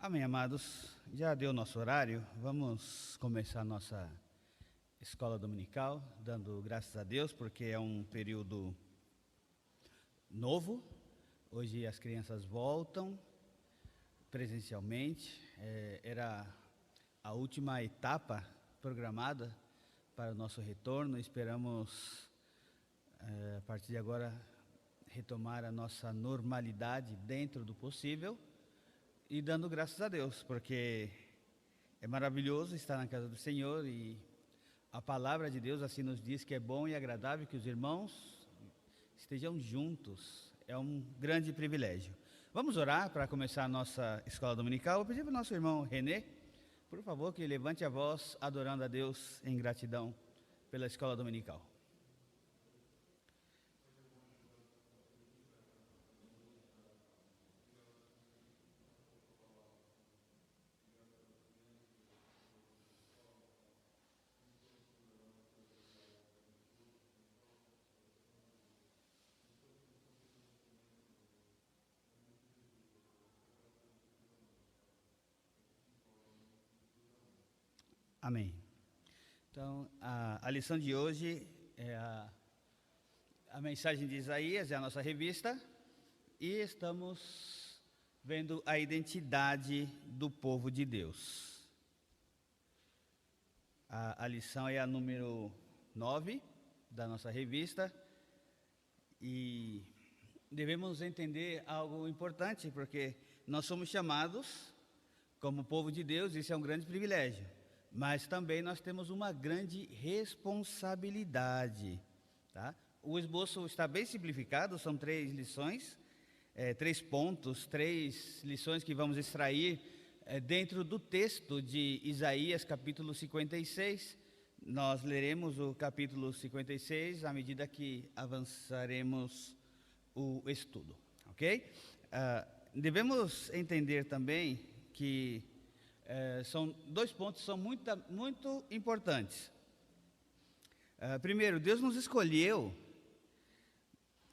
Amém, amados. Já deu nosso horário, vamos começar a nossa escola dominical, dando graças a Deus, porque é um período novo. Hoje as crianças voltam presencialmente. Era a última etapa programada para o nosso retorno. Esperamos, a partir de agora, retomar a nossa normalidade dentro do possível. E dando graças a Deus, porque é maravilhoso estar na casa do Senhor e a palavra de Deus assim nos diz que é bom e agradável que os irmãos estejam juntos. É um grande privilégio. Vamos orar para começar a nossa escola dominical. Vou pedir para o nosso irmão René, por favor, que levante a voz adorando a Deus em gratidão pela escola dominical. Amém. Então, a lição de hoje é a mensagem de Isaías, é a nossa revista, e estamos vendo a identidade do povo de Deus. A lição é a número 9 da nossa revista, e devemos entender algo importante, porque nós somos chamados como povo de Deus, isso é um grande privilégio. Mas também nós temos uma grande responsabilidade, tá? O esboço está bem simplificado, são 3 lições, 3 pontos, 3 lições que vamos extrair dentro do texto de Isaías, capítulo 56. Nós leremos o capítulo 56 à medida que avançaremos o estudo, ok? Devemos entender também que são 2 pontos que são muito importantes. Primeiro, Deus nos escolheu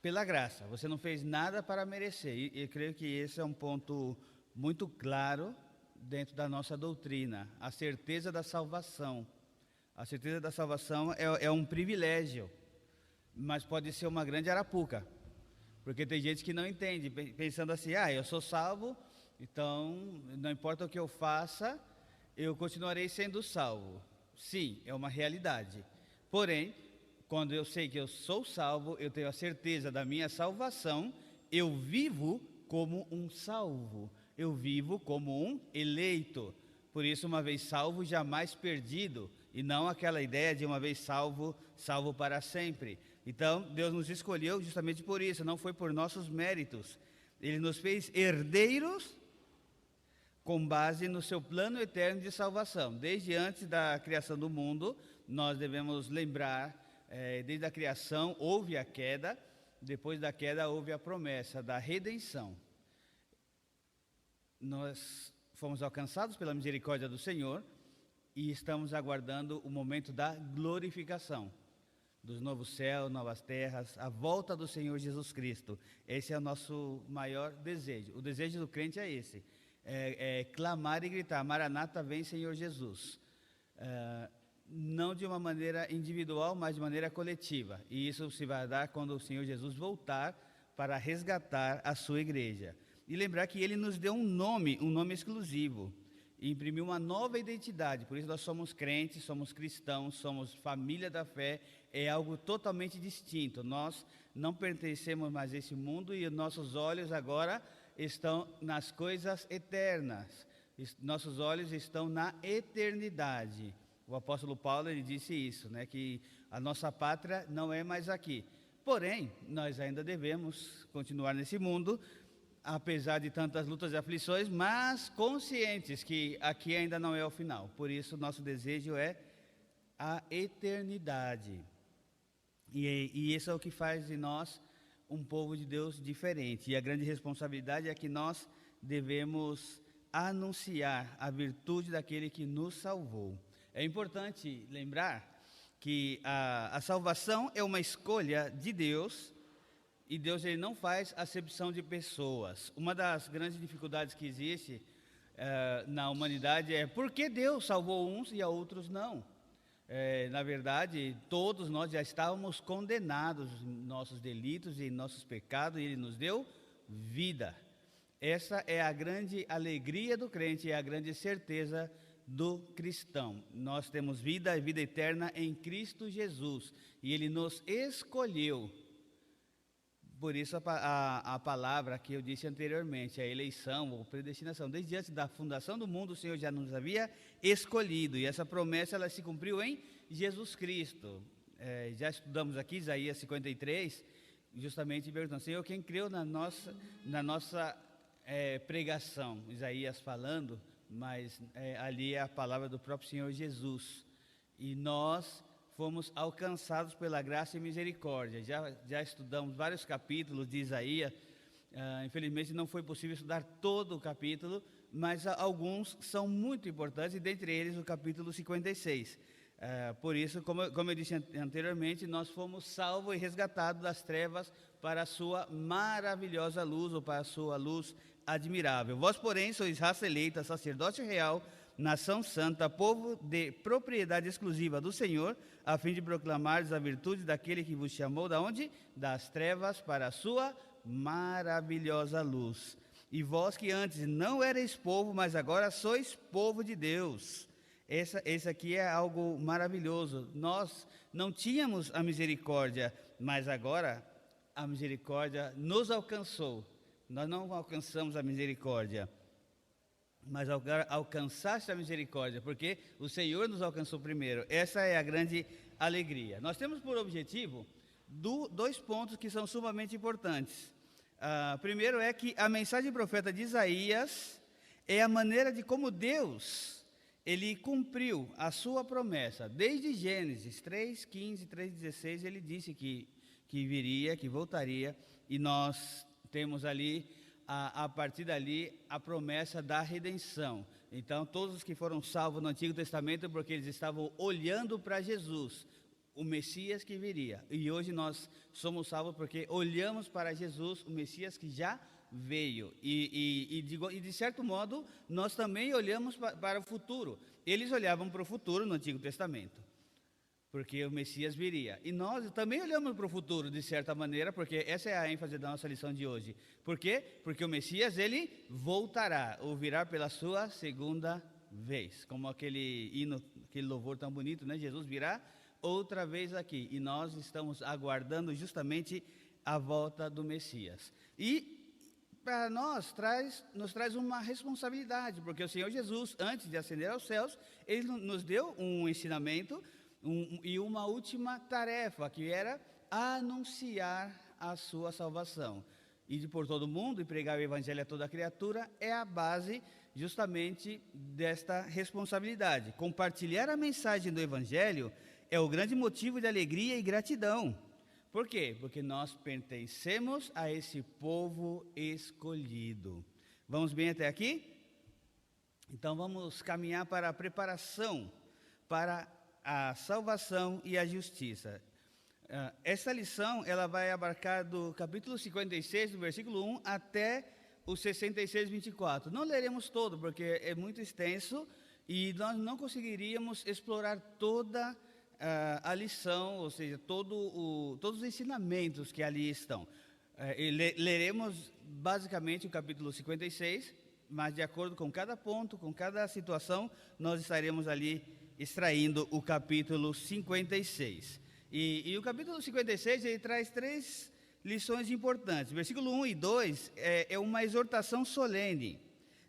pela graça. Você não fez nada para merecer. E eu creio que esse é um ponto muito claro dentro da nossa doutrina. A certeza da salvação. A certeza da salvação é um privilégio, mas pode ser uma grande arapuca. Porque tem gente que não entende, pensando assim, eu sou salvo, então não importa o que eu faça, eu continuarei sendo salvo. Sim, é uma realidade. Porém, quando eu sei que eu sou salvo, eu tenho a certeza da minha salvação, eu vivo como um salvo, eu vivo como um eleito. Por isso, uma vez salvo, jamais perdido, e não aquela ideia de uma vez salvo, salvo para sempre. Então, Deus nos escolheu justamente por isso, não foi por nossos méritos. Ele nos fez herdeiros com base no seu plano eterno de salvação. Desde antes da criação do mundo, nós devemos lembrar, desde a criação houve a queda, depois da queda houve a promessa da redenção. Nós fomos alcançados pela misericórdia do Senhor e estamos aguardando o momento da glorificação, dos novos céus, novas terras, a volta do Senhor Jesus Cristo. Esse é o nosso maior desejo. O desejo do crente é esse, clamar e gritar, Maranata, vem Senhor Jesus. Não de uma maneira individual, mas de maneira coletiva. E isso se vai dar quando o Senhor Jesus voltar para resgatar a sua igreja. E lembrar que Ele nos deu um nome exclusivo. E imprimiu uma nova identidade, por isso nós somos crentes, somos cristãos, somos família da fé, é algo totalmente distinto. Nós não pertencemos mais a esse mundo e nossos olhos agora estão nas coisas eternas, nossos olhos estão na eternidade. O apóstolo Paulo ele disse isso, né, que a nossa pátria não é mais aqui. Porém, nós ainda devemos continuar nesse mundo, apesar de tantas lutas e aflições, mas conscientes que aqui ainda não é o final. Por isso, nosso desejo é a eternidade. E isso é o que faz de nós um povo de Deus diferente. E a grande responsabilidade é que nós devemos anunciar a virtude daquele que nos salvou. É importante lembrar que a salvação é uma escolha de Deus. E Deus ele não faz acepção de pessoas. Uma das grandes dificuldades que existe na humanidade é por que Deus salvou uns e a outros não? Na verdade, todos nós já estávamos condenados em nossos delitos e em nossos pecados, e Ele nos deu vida. Essa é a grande alegria do crente, é a grande certeza do cristão. Nós temos vida e vida eterna em Cristo Jesus, e Ele nos escolheu. Por isso a palavra que eu disse anteriormente, a eleição ou predestinação, desde antes da fundação do mundo o Senhor já nos havia escolhido, e essa promessa ela se cumpriu em Jesus Cristo. Já estudamos aqui Isaías 53, justamente perguntando, Senhor, quem creu na nossa pregação? Isaías falando, mas ali é a palavra do próprio Senhor Jesus, e nós fomos alcançados pela graça e misericórdia. Já estudamos vários capítulos de Isaías. Infelizmente não foi possível estudar todo o capítulo, mas alguns são muito importantes, e dentre eles o capítulo 56. Por isso, como eu disse anteriormente, nós fomos salvos e resgatados das trevas para a sua maravilhosa luz, ou para a sua luz admirável. Vós, porém, sois raça eleita, sacerdócio real, nação santa, povo de propriedade exclusiva do Senhor, a fim de proclamares a virtude daquele que vos chamou, da onde? Das trevas para a sua maravilhosa luz. E vós que antes não erais povo, mas agora sois povo de Deus. Esse aqui é algo maravilhoso. Nós não tínhamos a misericórdia, mas agora a misericórdia nos alcançou. Nós não alcançamos a misericórdia, mas alcançaste a misericórdia, porque o Senhor nos alcançou primeiro. Essa é a grande alegria. Nós temos por objetivo dois pontos que são sumamente importantes. Primeiro é que a mensagem do profeta de Isaías é a maneira de como Deus, Ele cumpriu a sua promessa. Desde Gênesis 3:15, 3:16, Ele disse que viria, que voltaria, e nós temos ali, a partir dali, a promessa da redenção. Então, todos os que foram salvos no Antigo Testamento, porque eles estavam olhando para Jesus, o Messias que viria. E hoje nós somos salvos porque olhamos para Jesus, o Messias que já veio. E de certo modo, nós também olhamos para o futuro. Eles olhavam para o futuro no Antigo Testamento, porque o Messias viria. E nós também olhamos para o futuro, de certa maneira, porque essa é a ênfase da nossa lição de hoje. Por quê? Porque o Messias, ele voltará, ou virá pela sua segunda vez. Como aquele hino, aquele louvor tão bonito, né? Jesus virá outra vez aqui. E nós estamos aguardando justamente a volta do Messias. E para nós, nos traz uma responsabilidade, porque o Senhor Jesus, antes de ascender aos céus, Ele nos deu um ensinamento, e uma última tarefa, que era anunciar a sua salvação. Ir por todo mundo e pregar o evangelho a toda criatura é a base justamente desta responsabilidade. Compartilhar a mensagem do evangelho é o grande motivo de alegria e gratidão. Por quê? Porque nós pertencemos a esse povo escolhido. Vamos bem até aqui? Então vamos caminhar para a preparação para a salvação e a justiça. Essa lição, ela vai abarcar do capítulo 56, do versículo 1 até o 66, 24. Não leremos todo, porque é muito extenso, e nós não conseguiríamos explorar toda a lição, ou seja, todos os ensinamentos que ali estão. Leremos basicamente o capítulo 56, mas de acordo com cada ponto, com cada situação, nós estaremos ali extraindo o capítulo 56. E o capítulo 56, ele traz 3 lições importantes. Versículo 1 e 2 é uma exortação solene,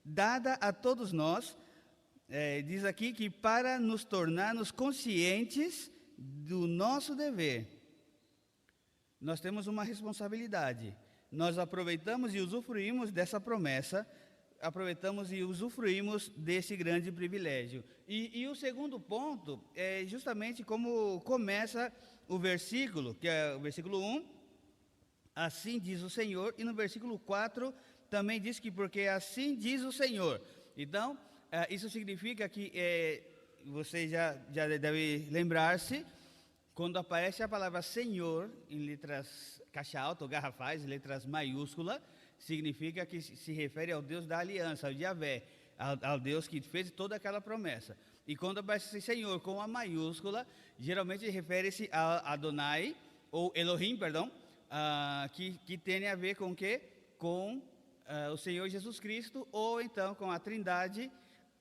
dada a todos nós. Diz aqui que para nos tornarmos conscientes do nosso dever, nós temos uma responsabilidade. Nós aproveitamos e usufruímos dessa promessa, aproveitamos e usufruímos desse grande privilégio. E o segundo ponto é justamente como começa o versículo, que é o versículo 1, assim diz o Senhor, e no versículo 4 também diz que porque assim diz o Senhor. Então, isso significa que você já deve lembrar-se, quando aparece a palavra Senhor em letras caixa alta ou garrafais, letras maiúsculas, significa que se refere ao Deus da aliança, ao Yahvé. ao Deus que fez toda aquela promessa. E quando aparece Senhor com a maiúscula, geralmente refere-se a Adonai, ou Elohim, perdão, que tem a ver com o quê? Com o Senhor Jesus Cristo, ou então com a Trindade,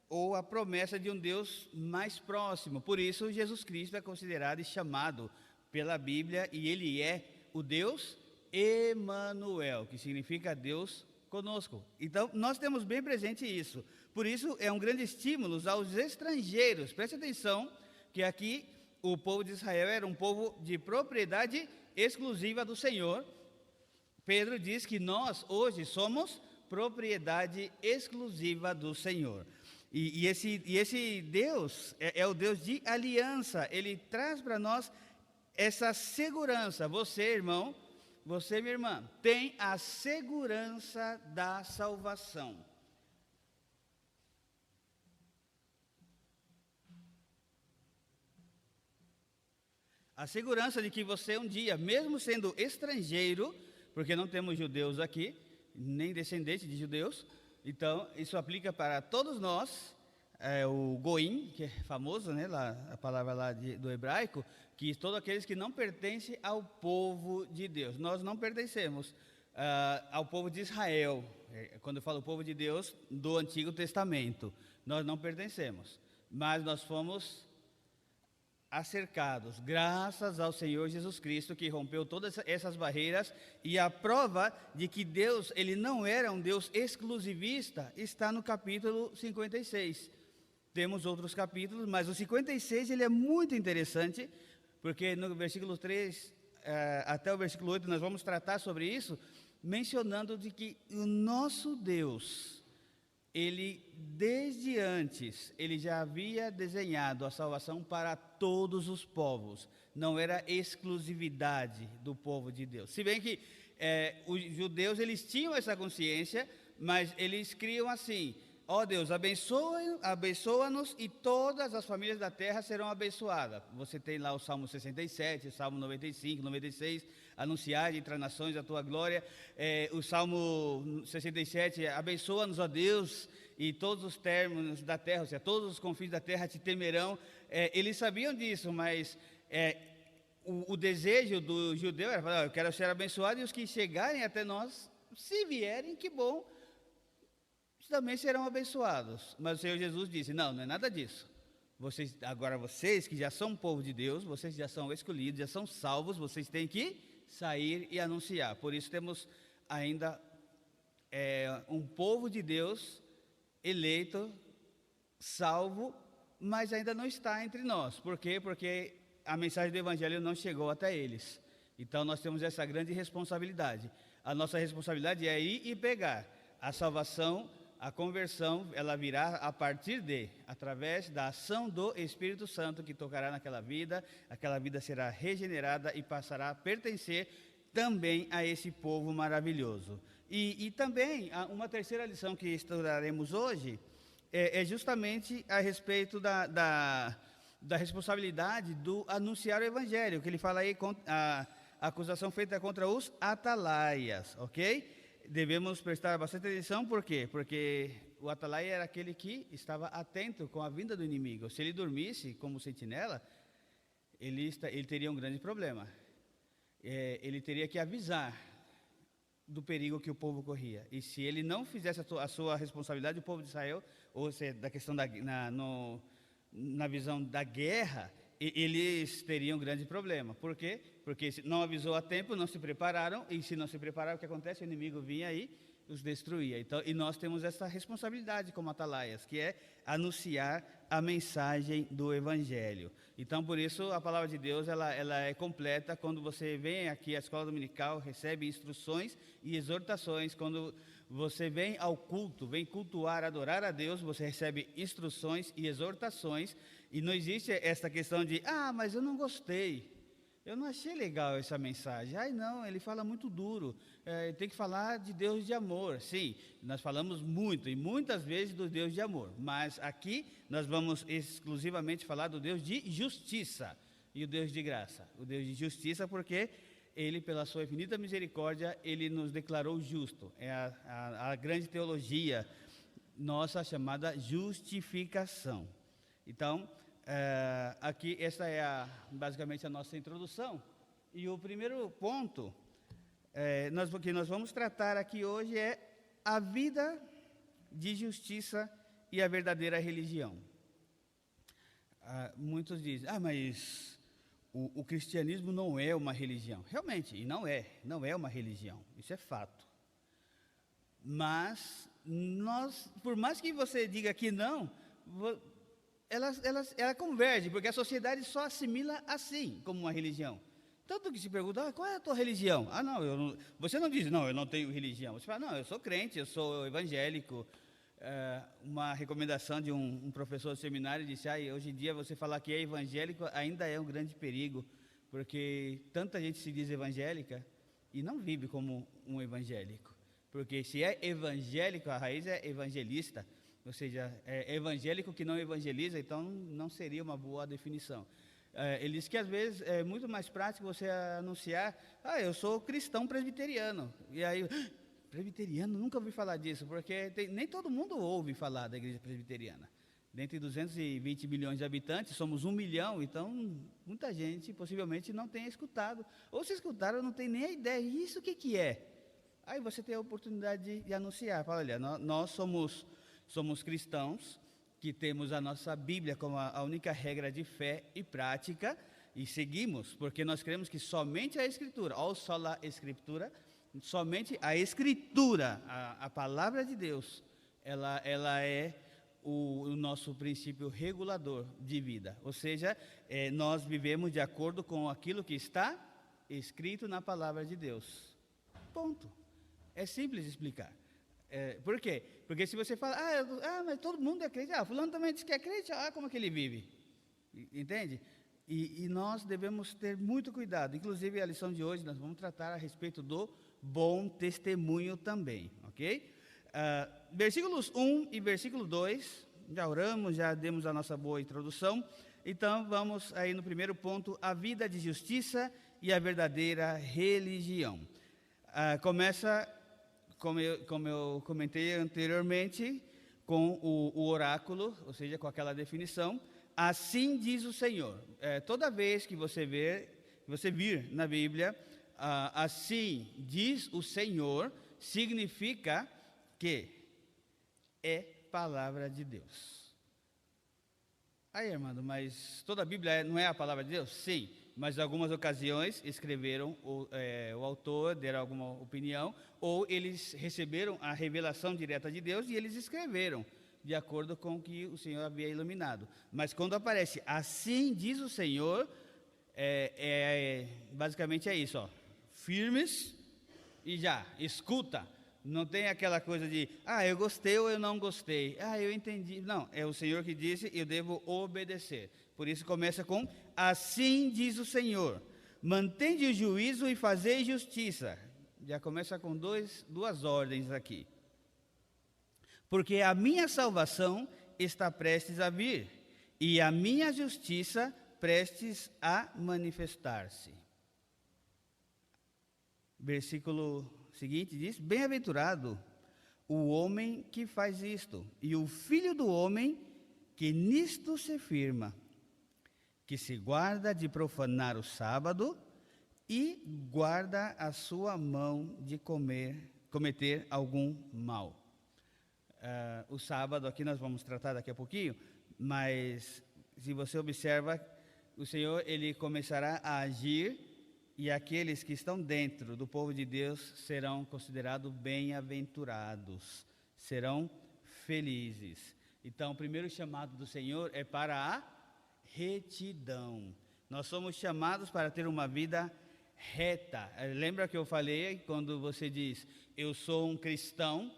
ou a promessa de um Deus mais próximo. Por isso, Jesus Cristo é considerado e chamado pela Bíblia, e Ele é o Deus Emanuel, que significa Deus conosco. Então, nós temos bem presente isso. Por isso, é um grande estímulo aos estrangeiros. Preste atenção que aqui o povo de Israel era um povo de propriedade exclusiva do Senhor. Pedro diz que nós, hoje, somos propriedade exclusiva do Senhor. E esse Deus é o Deus de aliança. Ele traz para nós essa segurança. Você, irmão, você, minha irmã, tem a segurança da salvação. A segurança de que você um dia, mesmo sendo estrangeiro, porque não temos judeus aqui, nem descendentes de judeus, então isso aplica para todos nós, o goim, que é famoso, né, lá, a palavra lá do hebraico, que todos aqueles que não pertencem ao povo de Deus. Nós não pertencemos ao povo de Israel. Quando eu falo povo de Deus, do Antigo Testamento, nós não pertencemos, mas nós fomos acercados, graças ao Senhor Jesus Cristo, que rompeu todas essas barreiras, e a prova de que Deus, Ele não era um Deus exclusivista, está no capítulo 56. Temos outros capítulos, mas o 56 ele é muito interessante, porque no versículo 3 até o versículo 8 nós vamos tratar sobre isso, mencionando de que o nosso Deus, Ele desde antes, Ele já havia desenhado a salvação para todos os povos, não era exclusividade do povo de Deus. Se bem que os judeus, eles tinham essa consciência, mas eles criam assim: ó Deus, abençoa-nos e todas as famílias da terra serão abençoadas. Você tem lá o Salmo 67, o Salmo 95, 96, anunciar entre as nações a tua glória. O Salmo 67, abençoa-nos, ó Deus, e todos os términos da terra, ou seja, todos os confins da terra te temerão. Eles sabiam disso, mas o desejo do judeu era falar: eu quero ser abençoado, e os que chegarem até nós, se vierem, que bom, também serão abençoados. Mas o Senhor Jesus disse: não é nada disso. Vocês que já são povo de Deus, vocês já são escolhidos, já são salvos, vocês têm que sair e anunciar. Por isso temos ainda um povo de Deus eleito, salvo, mas ainda não está entre nós. Por quê? Porque a mensagem do Evangelho não chegou até eles. Então nós temos essa grande responsabilidade. A nossa responsabilidade é ir e pegar a salvação. A conversão, ela virá a partir através da ação do Espírito Santo, que tocará naquela vida, aquela vida será regenerada e passará a pertencer também a esse povo maravilhoso. E também, uma terceira lição que estudaremos hoje, é justamente a respeito da responsabilidade do anunciar o Evangelho, que ele fala aí, a acusação feita contra os atalaias, ok? Devemos prestar bastante atenção, por quê? Porque o atalaia era aquele que estava atento com a vinda do inimigo. Se ele dormisse como sentinela, ele teria um grande problema. Ele teria que avisar do perigo que o povo corria. E se ele não fizesse a sua responsabilidade, o povo de Israel, ou seja, da questão na visão da guerra, eles teriam um grande problema. Por quê? Porque não avisou a tempo, não se prepararam, e se não se prepararam, o que acontece? O inimigo vinha aí, os destruía. Então, e nós temos essa responsabilidade como atalaias, que é anunciar a mensagem do Evangelho. Então, por isso, a palavra de Deus, ela é completa. Quando você vem aqui à escola dominical, recebe instruções e exortações. Quando você vem ao culto, vem cultuar, adorar a Deus, você recebe instruções e exortações. E não existe essa questão de: mas eu não gostei, eu não achei legal essa mensagem. Não, ele fala muito duro, tem que falar de Deus de amor. Sim, nós falamos muito e muitas vezes do Deus de amor, mas aqui nós vamos exclusivamente falar do Deus de justiça e o Deus de graça. O Deus de justiça, porque Ele, pela sua infinita misericórdia, Ele nos declarou justo. É a grande teologia nossa chamada justificação. Então, aqui essa é basicamente a nossa introdução. E o primeiro ponto que nós vamos tratar aqui hoje é a vida de justiça e a verdadeira religião. Muitos dizem, mas o cristianismo não é uma religião. Realmente, e não é uma religião, isso é fato. Mas por mais que você diga que não, ela converge, porque a sociedade só assimila assim, como uma religião. Tanto que se pergunta, qual é a tua religião? Você não diz, não, eu não tenho religião. Você fala, não, eu sou crente, eu sou evangélico. Uma recomendação de um professor de seminário disse, hoje em dia você falar que é evangélico ainda é um grande perigo, porque tanta gente se diz evangélica e não vive como um evangélico. Porque se é evangélico, a raiz é evangelista, ou seja, é evangélico que não evangeliza, então não seria uma boa definição. Ele diz que às vezes é muito mais prático você anunciar, eu sou cristão presbiteriano, e aí, presbiteriano, nunca ouvi falar disso, porque nem todo mundo ouve falar da igreja presbiteriana. Dentre 220 milhões de habitantes, somos 1 milhão, então muita gente possivelmente não tenha escutado, ou se escutaram, não tem nem a ideia, isso o que é? Aí você tem a oportunidade de anunciar, fala, olha, nós somos cristãos, que temos a nossa Bíblia como a única regra de fé e prática, e seguimos, porque nós cremos que somente a Escritura, ou sola Escritura, somente a Escritura, a palavra de Deus, ela é o nosso princípio regulador de vida, ou seja, nós vivemos de acordo com aquilo que está escrito na palavra de Deus, ponto. É simples de explicar. Por quê? Porque se você fala, mas todo mundo é crente, fulano também diz que é crente, como é que ele vive? Entende? E nós devemos ter muito cuidado. Inclusive, a lição de hoje, nós vamos tratar a respeito do bom testemunho também, ok? Versículos 1 e versículo 2, já oramos, já demos a nossa boa introdução. Então, vamos aí no primeiro ponto, a vida de justiça e a verdadeira religião. Começa, como eu comentei anteriormente, com o oráculo, ou seja, com aquela definição, assim diz o Senhor. Toda vez que você vir na Bíblia, assim diz o Senhor, significa que é palavra de Deus. Aí, irmão, mas toda a Bíblia não é a palavra de Deus? Sim. Mas em algumas ocasiões escreveram, o autor deram alguma opinião, ou eles receberam a revelação direta de Deus e eles escreveram, de acordo com o que o Senhor havia iluminado. Mas quando aparece, assim diz o Senhor, basicamente é isso, firmes e já, escuta. Não tem aquela coisa de, eu gostei ou eu não gostei, eu entendi. Não, é o Senhor que disse e eu devo obedecer. Por isso começa com, assim diz o Senhor, mantende o juízo e fazei justiça. Já começa com duas ordens aqui. Porque a minha salvação está prestes a vir, e a minha justiça prestes a manifestar-se. Versículo seguinte diz, bem-aventurado o homem que faz isto, e o filho do homem que nisto se firma, que se guarda de profanar o sábado e guarda a sua mão de cometer algum mal. O sábado aqui nós vamos tratar daqui a pouquinho, mas se você observa, o Senhor ele começará a agir e aqueles que estão dentro do povo de Deus serão considerados bem-aventurados, serão felizes. Então, o primeiro chamado do Senhor é para a retidão. Nós somos chamados para ter uma vida reta. Lembra que eu falei, quando você diz, eu sou um cristão,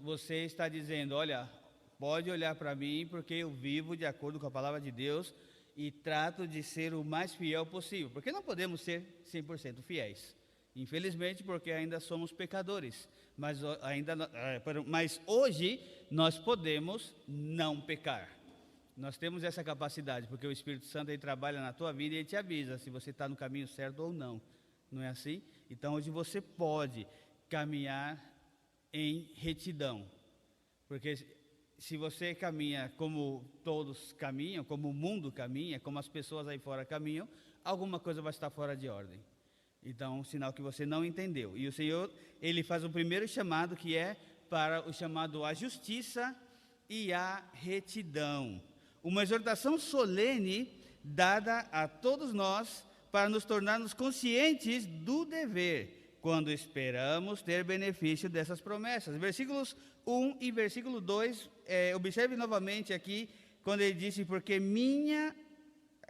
você está dizendo, olha, pode olhar para mim, porque eu vivo de acordo com a palavra de Deus e trato de ser o mais fiel possível, porque não podemos ser 100% fiéis, infelizmente, porque ainda somos pecadores, mas hoje nós podemos não pecar. Nós temos essa capacidade, porque o Espírito Santo ele trabalha na tua vida e ele te avisa se você está no caminho certo ou não. Não é assim? Então hoje você pode caminhar em retidão, porque se você caminha como todos caminham, como o mundo caminha, como as pessoas aí fora caminham, alguma coisa vai estar fora de ordem. Então, sinal que você não entendeu. E o Senhor, Ele faz o primeiro chamado, que é para o chamado à justiça e à retidão. Uma exortação solene dada a todos nós para nos tornarmos conscientes do dever, quando esperamos ter benefício dessas promessas. Versículos 1 e versículo 2, observe novamente aqui, quando ele disse, porque minha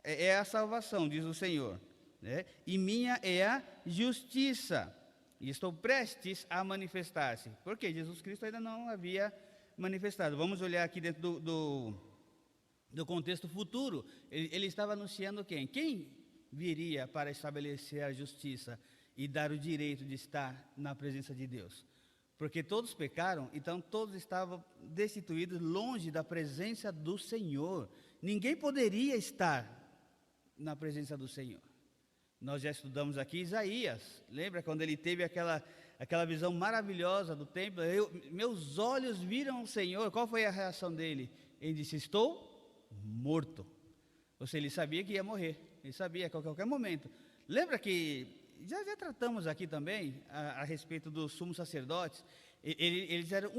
é a salvação, diz o Senhor, né? E minha é a justiça, e estou prestes a manifestar-se, porque Jesus Cristo ainda não havia manifestado. Vamos olhar aqui dentro do contexto futuro. Ele estava anunciando quem? Quem viria para estabelecer a justiça e dar o direito de estar na presença de Deus? Porque todos pecaram, então todos estavam destituídos, longe da presença do Senhor. Ninguém poderia estar na presença do Senhor. Nós já estudamos aqui Isaías, lembra quando ele teve aquela visão maravilhosa do templo? Meus olhos viram o Senhor. Qual foi a reação dele? Ele disse, estou morto. Ou seja, ele sabia que ia morrer, ele sabia que a qualquer momento. Lembra que já tratamos aqui também a respeito dos sumos sacerdotes? Eles eram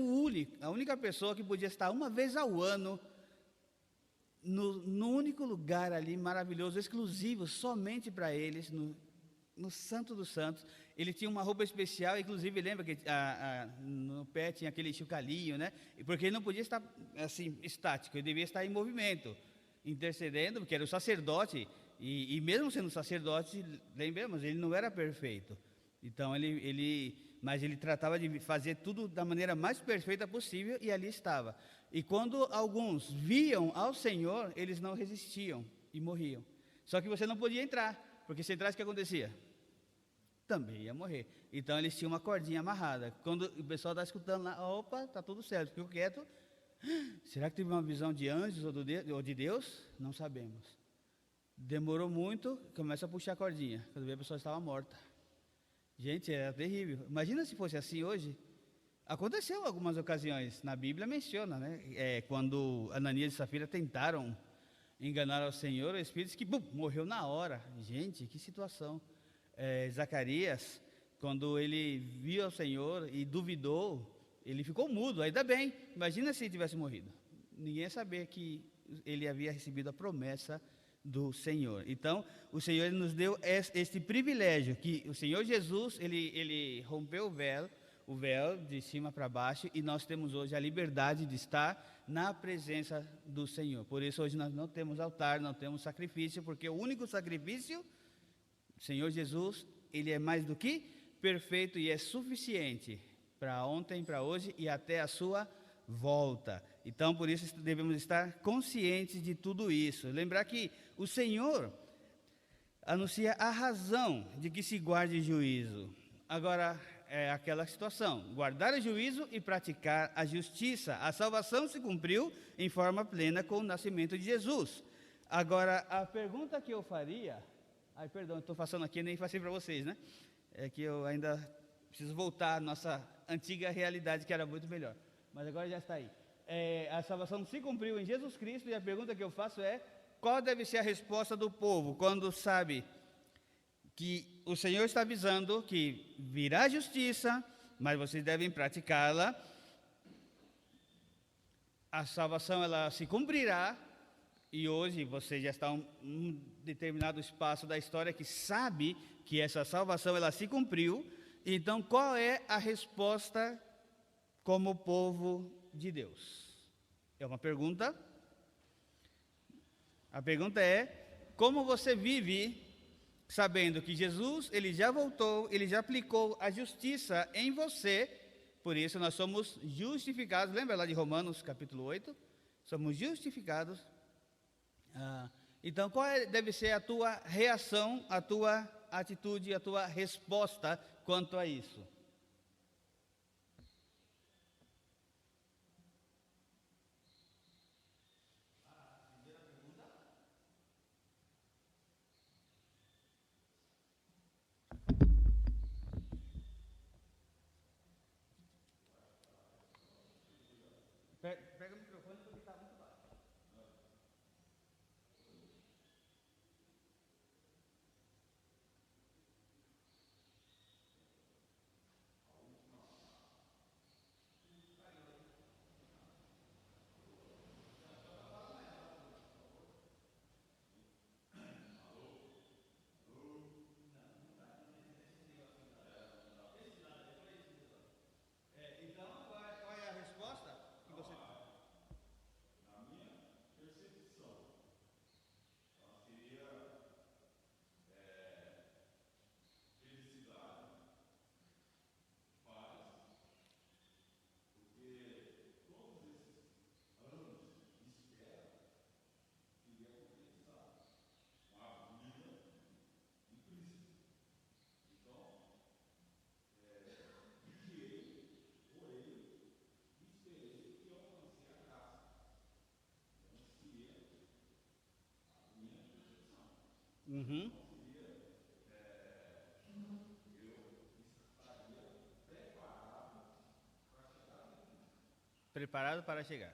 a única pessoa que podia estar uma vez ao ano no único lugar ali maravilhoso, exclusivo, somente para eles, no Santo dos Santos. Ele tinha uma roupa especial, inclusive lembra que no pé tinha aquele chocalhinho, né? Porque ele não podia estar assim, estático, ele devia estar em movimento, intercedendo, porque era o sacerdote, e mesmo sendo sacerdote, lembramos, ele não era perfeito. Então mas ele tratava de fazer tudo da maneira mais perfeita possível, e ali estava. E quando alguns viam ao Senhor, eles não resistiam e morriam. Só que você não podia entrar, porque se entrasse, o que acontecia? Também ia morrer. Então eles tinham uma cordinha amarrada. Quando o pessoal está escutando lá, opa, está tudo certo, ficou quieto. Será que teve uma visão de anjos ou de Deus? Não sabemos. Demorou muito, começa a puxar a cordinha. Quando vê, a pessoa estava morta. Gente, era terrível. Imagina se fosse assim hoje. Aconteceu algumas ocasiões, na Bíblia menciona, né? Quando Ananias e Safira tentaram enganar ao Senhor, o Espírito disse que morreu na hora. Gente, que situação. Zacarias, quando ele viu ao Senhor e duvidou, ele ficou mudo, ainda bem. Imagina se ele tivesse morrido. Ninguém ia saber que ele havia recebido a promessa do Senhor. Então, o Senhor nos deu este privilégio, que o Senhor Jesus, ele rompeu o véu de cima para baixo, e nós temos hoje a liberdade de estar na presença do Senhor. Por isso hoje nós não temos altar, não temos sacrifício, porque o único sacrifício, o Senhor Jesus, ele é mais do que perfeito e é suficiente para ontem, para hoje e até a sua volta. Então, por isso devemos estar conscientes de tudo isso. Lembrar que o Senhor anuncia a razão de que se guarde juízo. Agora, é aquela situação, guardar o juízo e praticar a justiça. A salvação se cumpriu em forma plena com o nascimento de Jesus. Agora, a pergunta que eu faria... perdão, estou passando aqui, nem passei para vocês, né? É que eu ainda preciso voltar à nossa antiga realidade, que era muito melhor. Mas agora já está aí. A salvação se cumpriu em Jesus Cristo, e a pergunta que eu faço é: qual deve ser a resposta do povo quando sabe que o Senhor está avisando que virá justiça, mas vocês devem praticá-la? A salvação, ela se cumprirá, e hoje você já está em um determinado espaço da história que sabe que essa salvação, ela se cumpriu. Então, qual é a resposta como povo de Deus? É uma pergunta. A pergunta é: como você vive sabendo que Jesus, ele já voltou, ele já aplicou a justiça em você? Por isso nós somos justificados. Lembra lá de Romanos capítulo 8? Somos justificados. Então, qual deve ser a tua reação, a tua atitude, a tua resposta quanto a isso? Pega o microfone porque está muito baixo. Então, qual é a resposta que você... Uhum. Preparado para chegar.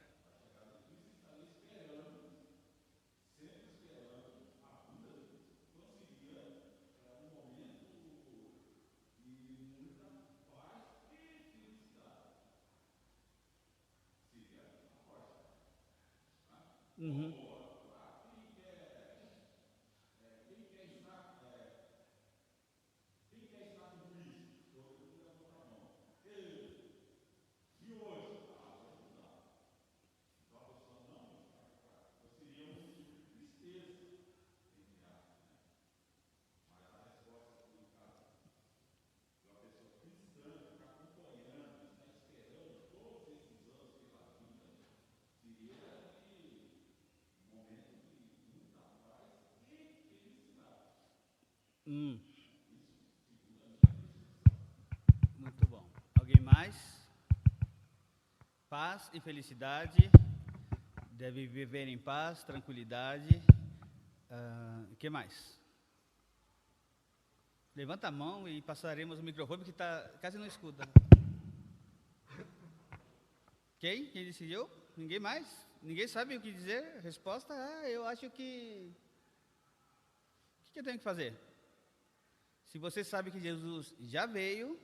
Uhum. Muito bom. Alguém mais? Paz e felicidade. Deve viver em paz, tranquilidade. O que mais? Levanta a mão e passaremos o microfone, porque quase não escuta. Quem? Quem decidiu? Ninguém mais? Ninguém sabe o que dizer? Resposta? Eu acho que... O que eu tenho que fazer? Se você sabe que Jesus já veio,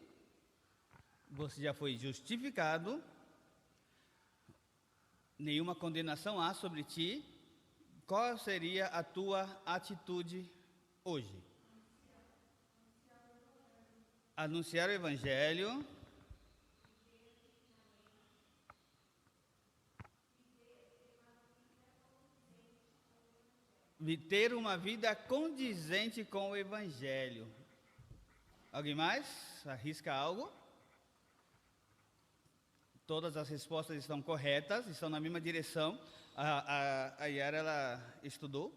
você já foi justificado, nenhuma condenação há sobre ti, qual seria a tua atitude hoje? Anunciar o Evangelho. Ter uma vida condizente com o Evangelho. Alguém mais? Arrisca algo? Todas as respostas estão corretas, estão na mesma direção. A Yara, ela estudou,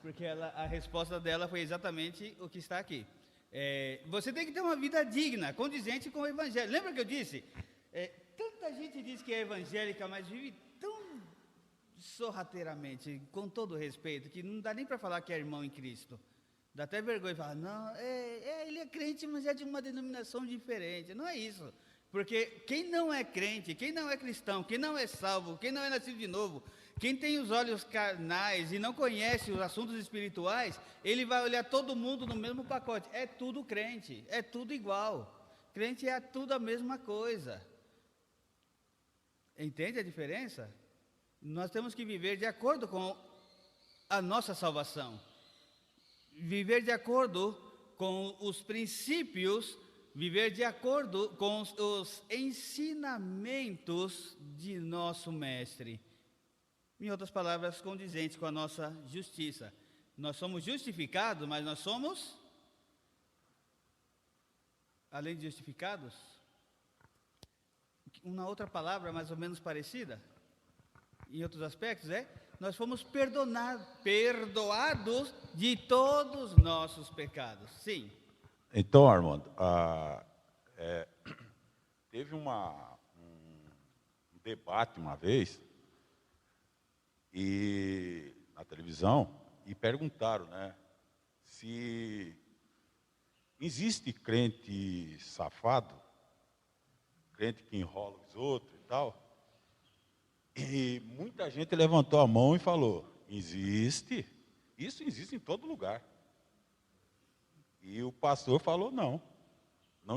porque a resposta dela foi exatamente o que está aqui. Você tem que ter uma vida digna, condizente com o Evangelho. Lembra que eu disse? Tanta gente diz que é evangélica, mas vive tão sorrateiramente, com todo respeito, que não dá nem para falar que é irmão em Cristo. Dá até vergonha de falar, não, ele é crente, mas é de uma denominação diferente. Não é isso. Porque quem não é crente, quem não é cristão, quem não é salvo, quem não é nascido de novo, quem tem os olhos carnais e não conhece os assuntos espirituais, ele vai olhar todo mundo no mesmo pacote. É tudo crente, é tudo igual. Crente é tudo a mesma coisa. Entende a diferença? Nós temos que viver de acordo com a nossa salvação. Viver de acordo com os princípios, viver de acordo com os ensinamentos de nosso Mestre. Em outras palavras, condizentes com a nossa justiça. Nós somos justificados, mas nós somos, além de justificados, uma outra palavra mais ou menos parecida, em outros aspectos, nós fomos perdoados de todos os nossos pecados. Sim. Então, Armando, teve um debate uma vez na televisão e perguntaram, se existe crente safado, crente que enrola os outros, tal. E muita gente levantou a mão e falou, existe? Isso existe em todo lugar. E o pastor falou, não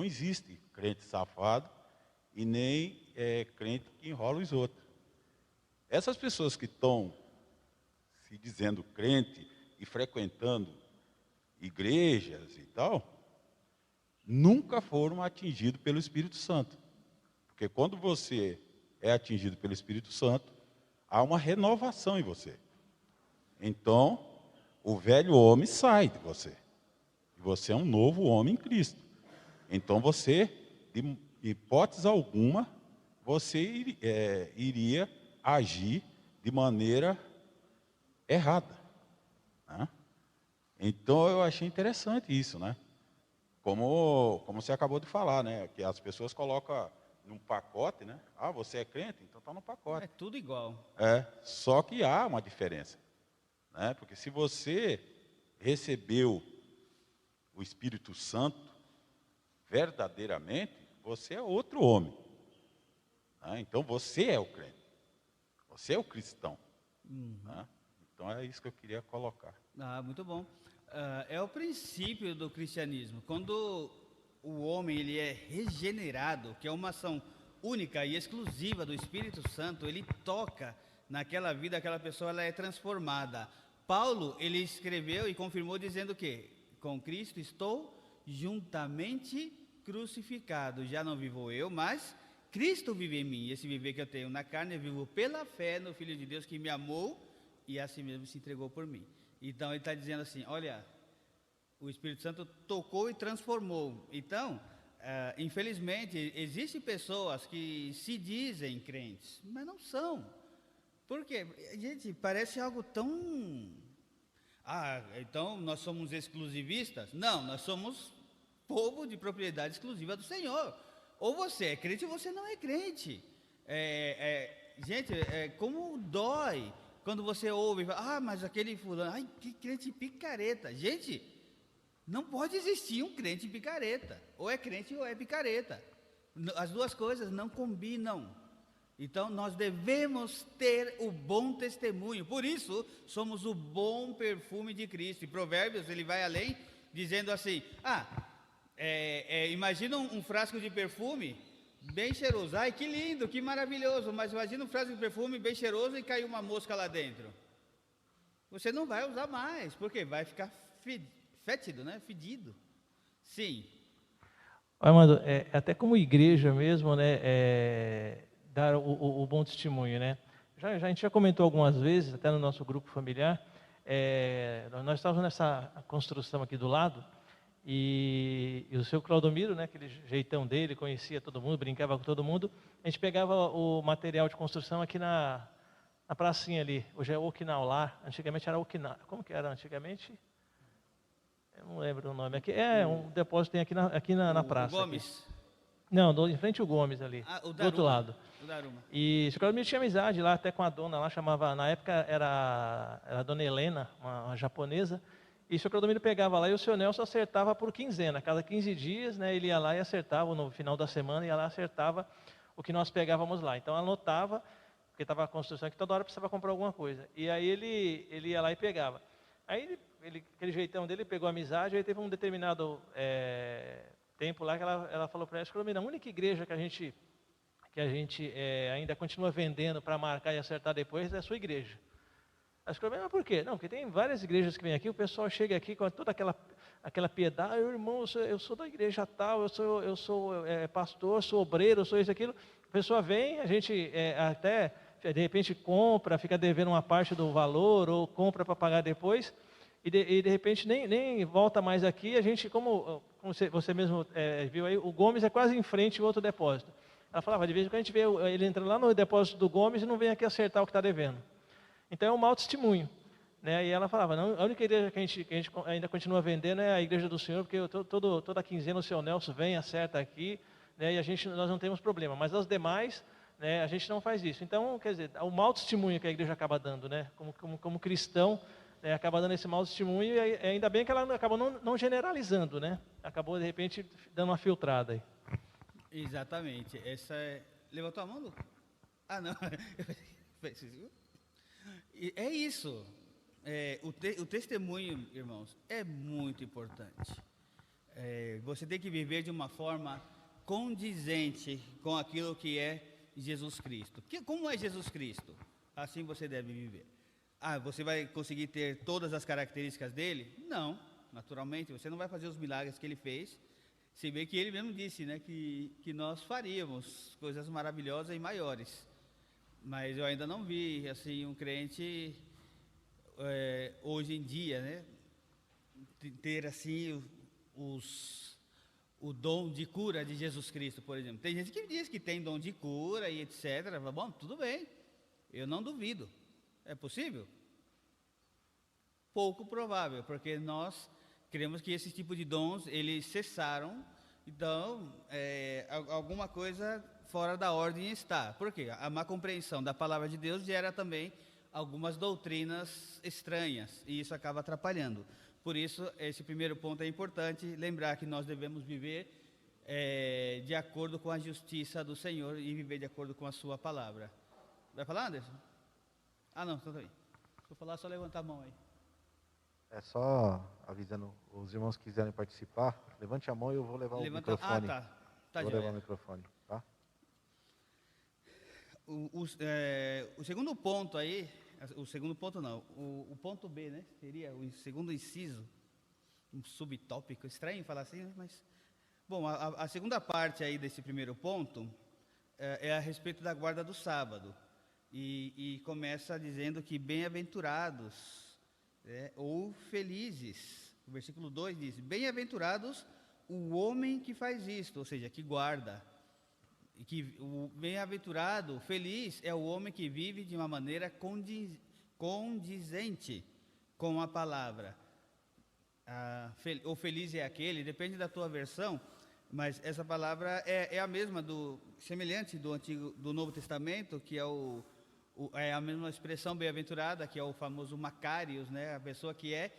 existe crente safado e nem crente que enrola os outros. Essas pessoas que estão se dizendo crente e frequentando igrejas e tal, nunca foram atingidos pelo Espírito Santo. Porque quando você é atingido pelo Espírito Santo, há uma renovação em você. Então, o velho homem sai de você. E você é um novo homem em Cristo. Então, você, de hipótese alguma, você iria agir de maneira errada. Né? Então, eu achei interessante isso, né? Como você acabou de falar, né? Que as pessoas colocam num pacote, né? Ah, você é crente? Então está no pacote. É tudo igual. Só que há uma diferença. Né? Porque se você recebeu o Espírito Santo verdadeiramente, você é outro homem. Né? Então você é o crente. Você é o cristão. Né? Então é isso que eu queria colocar. Muito bom. É o princípio do cristianismo. Quando o homem ele é regenerado, que é uma ação única e exclusiva do Espírito Santo, ele toca naquela vida, aquela pessoa ela é transformada. Paulo, ele escreveu e confirmou dizendo que com Cristo estou juntamente crucificado. Já não vivo eu, mas Cristo vive em mim. Esse viver que eu tenho na carne, eu vivo pela fé no Filho de Deus que me amou e assim mesmo se entregou por mim. Então ele está dizendo assim, olha, o Espírito Santo tocou e transformou. Então, infelizmente, existem pessoas que se dizem crentes, mas não são. Por quê? Gente, parece algo tão... então nós somos exclusivistas? Não, nós somos povo de propriedade exclusiva do Senhor. Ou você é crente ou você não é crente. Gente, como dói quando você ouve, mas aquele fulano, que crente picareta. Gente, não pode existir um crente picareta. Ou é crente ou é picareta. As duas coisas não combinam. Então, nós devemos ter o bom testemunho. Por isso, somos o bom perfume de Cristo. Em Provérbios, ele vai além, dizendo assim, imagina um frasco de perfume bem cheiroso. Ai, que lindo, que maravilhoso. Mas imagina um frasco de perfume bem cheiroso e caiu uma mosca lá dentro. Você não vai usar mais, porque vai ficar fétido, né? Fedido. Sim. Armando, até como igreja mesmo, né? Dar o bom testemunho, né? A gente já comentou algumas vezes, até no nosso grupo familiar, nós estávamos nessa construção aqui do lado, e o seu Claudomiro, né, aquele jeitão dele, conhecia todo mundo, brincava com todo mundo, a gente pegava o material de construção aqui na pracinha ali, hoje é Okinawa lá, antigamente era Okinawa, como que era antigamente? Eu não lembro o nome, aqui um depósito tem aqui na praça. O Gomes? Aqui. Não, em frente ao Gomes ali, do outro lado. E o Claudomiro tinha amizade lá, até com a dona lá, na época era a dona Helena, uma japonesa, e o seu Claudomiro pegava lá e o seu Nelson acertava por quinzena, cada 15 dias, né, ele ia lá e acertava, no final da semana, ia lá e acertava o que nós pegávamos lá. Então anotava, porque estava a construção que toda hora precisava comprar alguma coisa, e aí ele ia lá e pegava. Aí aquele jeitão dele, pegou amizade, aí teve um determinado tempo lá que ela falou para ele, a única igreja que a gente ainda continua vendendo para marcar e acertar depois é a sua igreja. Mas por quê? Não, porque tem várias igrejas que vêm aqui, o pessoal chega aqui com toda aquela piedade, irmão, eu sou da igreja tal, eu sou pastor, sou obreiro, sou isso, aquilo. A pessoa vem, a gente até, de repente, compra, fica devendo uma parte do valor, ou compra para pagar depois, e de repente nem volta mais aqui. A gente, como você mesmo viu aí, o Gomes é quase em frente ao outro depósito. Ela falava, de vez em quando a gente vê ele entrando lá no depósito do Gomes e não vem aqui acertar o que está devendo. Então é um mau testemunho. Né? E ela falava, não, a única igreja que a gente ainda continua vendendo é a igreja do Senhor, porque toda quinzena o seu Nelson vem, acerta aqui, né? E nós não temos problema. Mas as demais, né, a gente não faz isso. Então, quer dizer, o mau testemunho que a igreja acaba dando, né? Como cristão, né, acaba dando esse mau testemunho, e ainda bem que ela acabou não generalizando, né? Acabou, de repente, dando uma filtrada aí. Exatamente. Levantou a mão, Lu? Ah, não. É isso. O testemunho, irmãos, é muito importante. Você tem que viver de uma forma condizente com aquilo que é Jesus Cristo. Como é Jesus Cristo? Assim você deve viver. Você vai conseguir ter todas as características dele? Não, naturalmente, você não vai fazer os milagres que ele fez. Se bem que ele mesmo disse, né, que nós faríamos coisas maravilhosas e maiores. Mas eu ainda não vi, assim, um crente, hoje em dia, né, ter, assim, o dom de cura de Jesus Cristo, por exemplo. Tem gente que diz que tem dom de cura e etc. Bom, tudo bem, eu não duvido. É possível? Pouco provável, porque nós cremos que esse tipo de dons, eles cessaram. Então, alguma coisa fora da ordem está. Por quê? A má compreensão da palavra de Deus gera também algumas doutrinas estranhas, e isso acaba atrapalhando. Por isso, esse primeiro ponto é importante, lembrar que nós devemos viver de acordo com a justiça do Senhor e viver de acordo com a sua palavra. Vai falar, Anderson? Ah, não, então tá bem. Se eu falar, é só levantar a mão aí. É só avisando, os irmãos que quiserem participar, levante a mão e eu vou levar o microfone. Ah, tá. Vou levar o microfone, tá? O segundo ponto aí, o segundo ponto não, o ponto B, né? Seria o segundo inciso, um subtópico, estranho falar assim, né? Mas, bom, a segunda parte aí desse primeiro ponto é a respeito da guarda do sábado. E começa dizendo que bem-aventurados, ou felizes. O versículo 2 diz: bem-aventurados o homem que faz isto, ou seja, que guarda. E que o bem-aventurado, feliz, é o homem que vive de uma maneira condizente com a palavra. O feliz é aquele, depende da tua versão, mas essa palavra é a mesma, semelhante do Novo Testamento, que é a mesma expressão bem-aventurada, que é o famoso Macários, né? A pessoa que é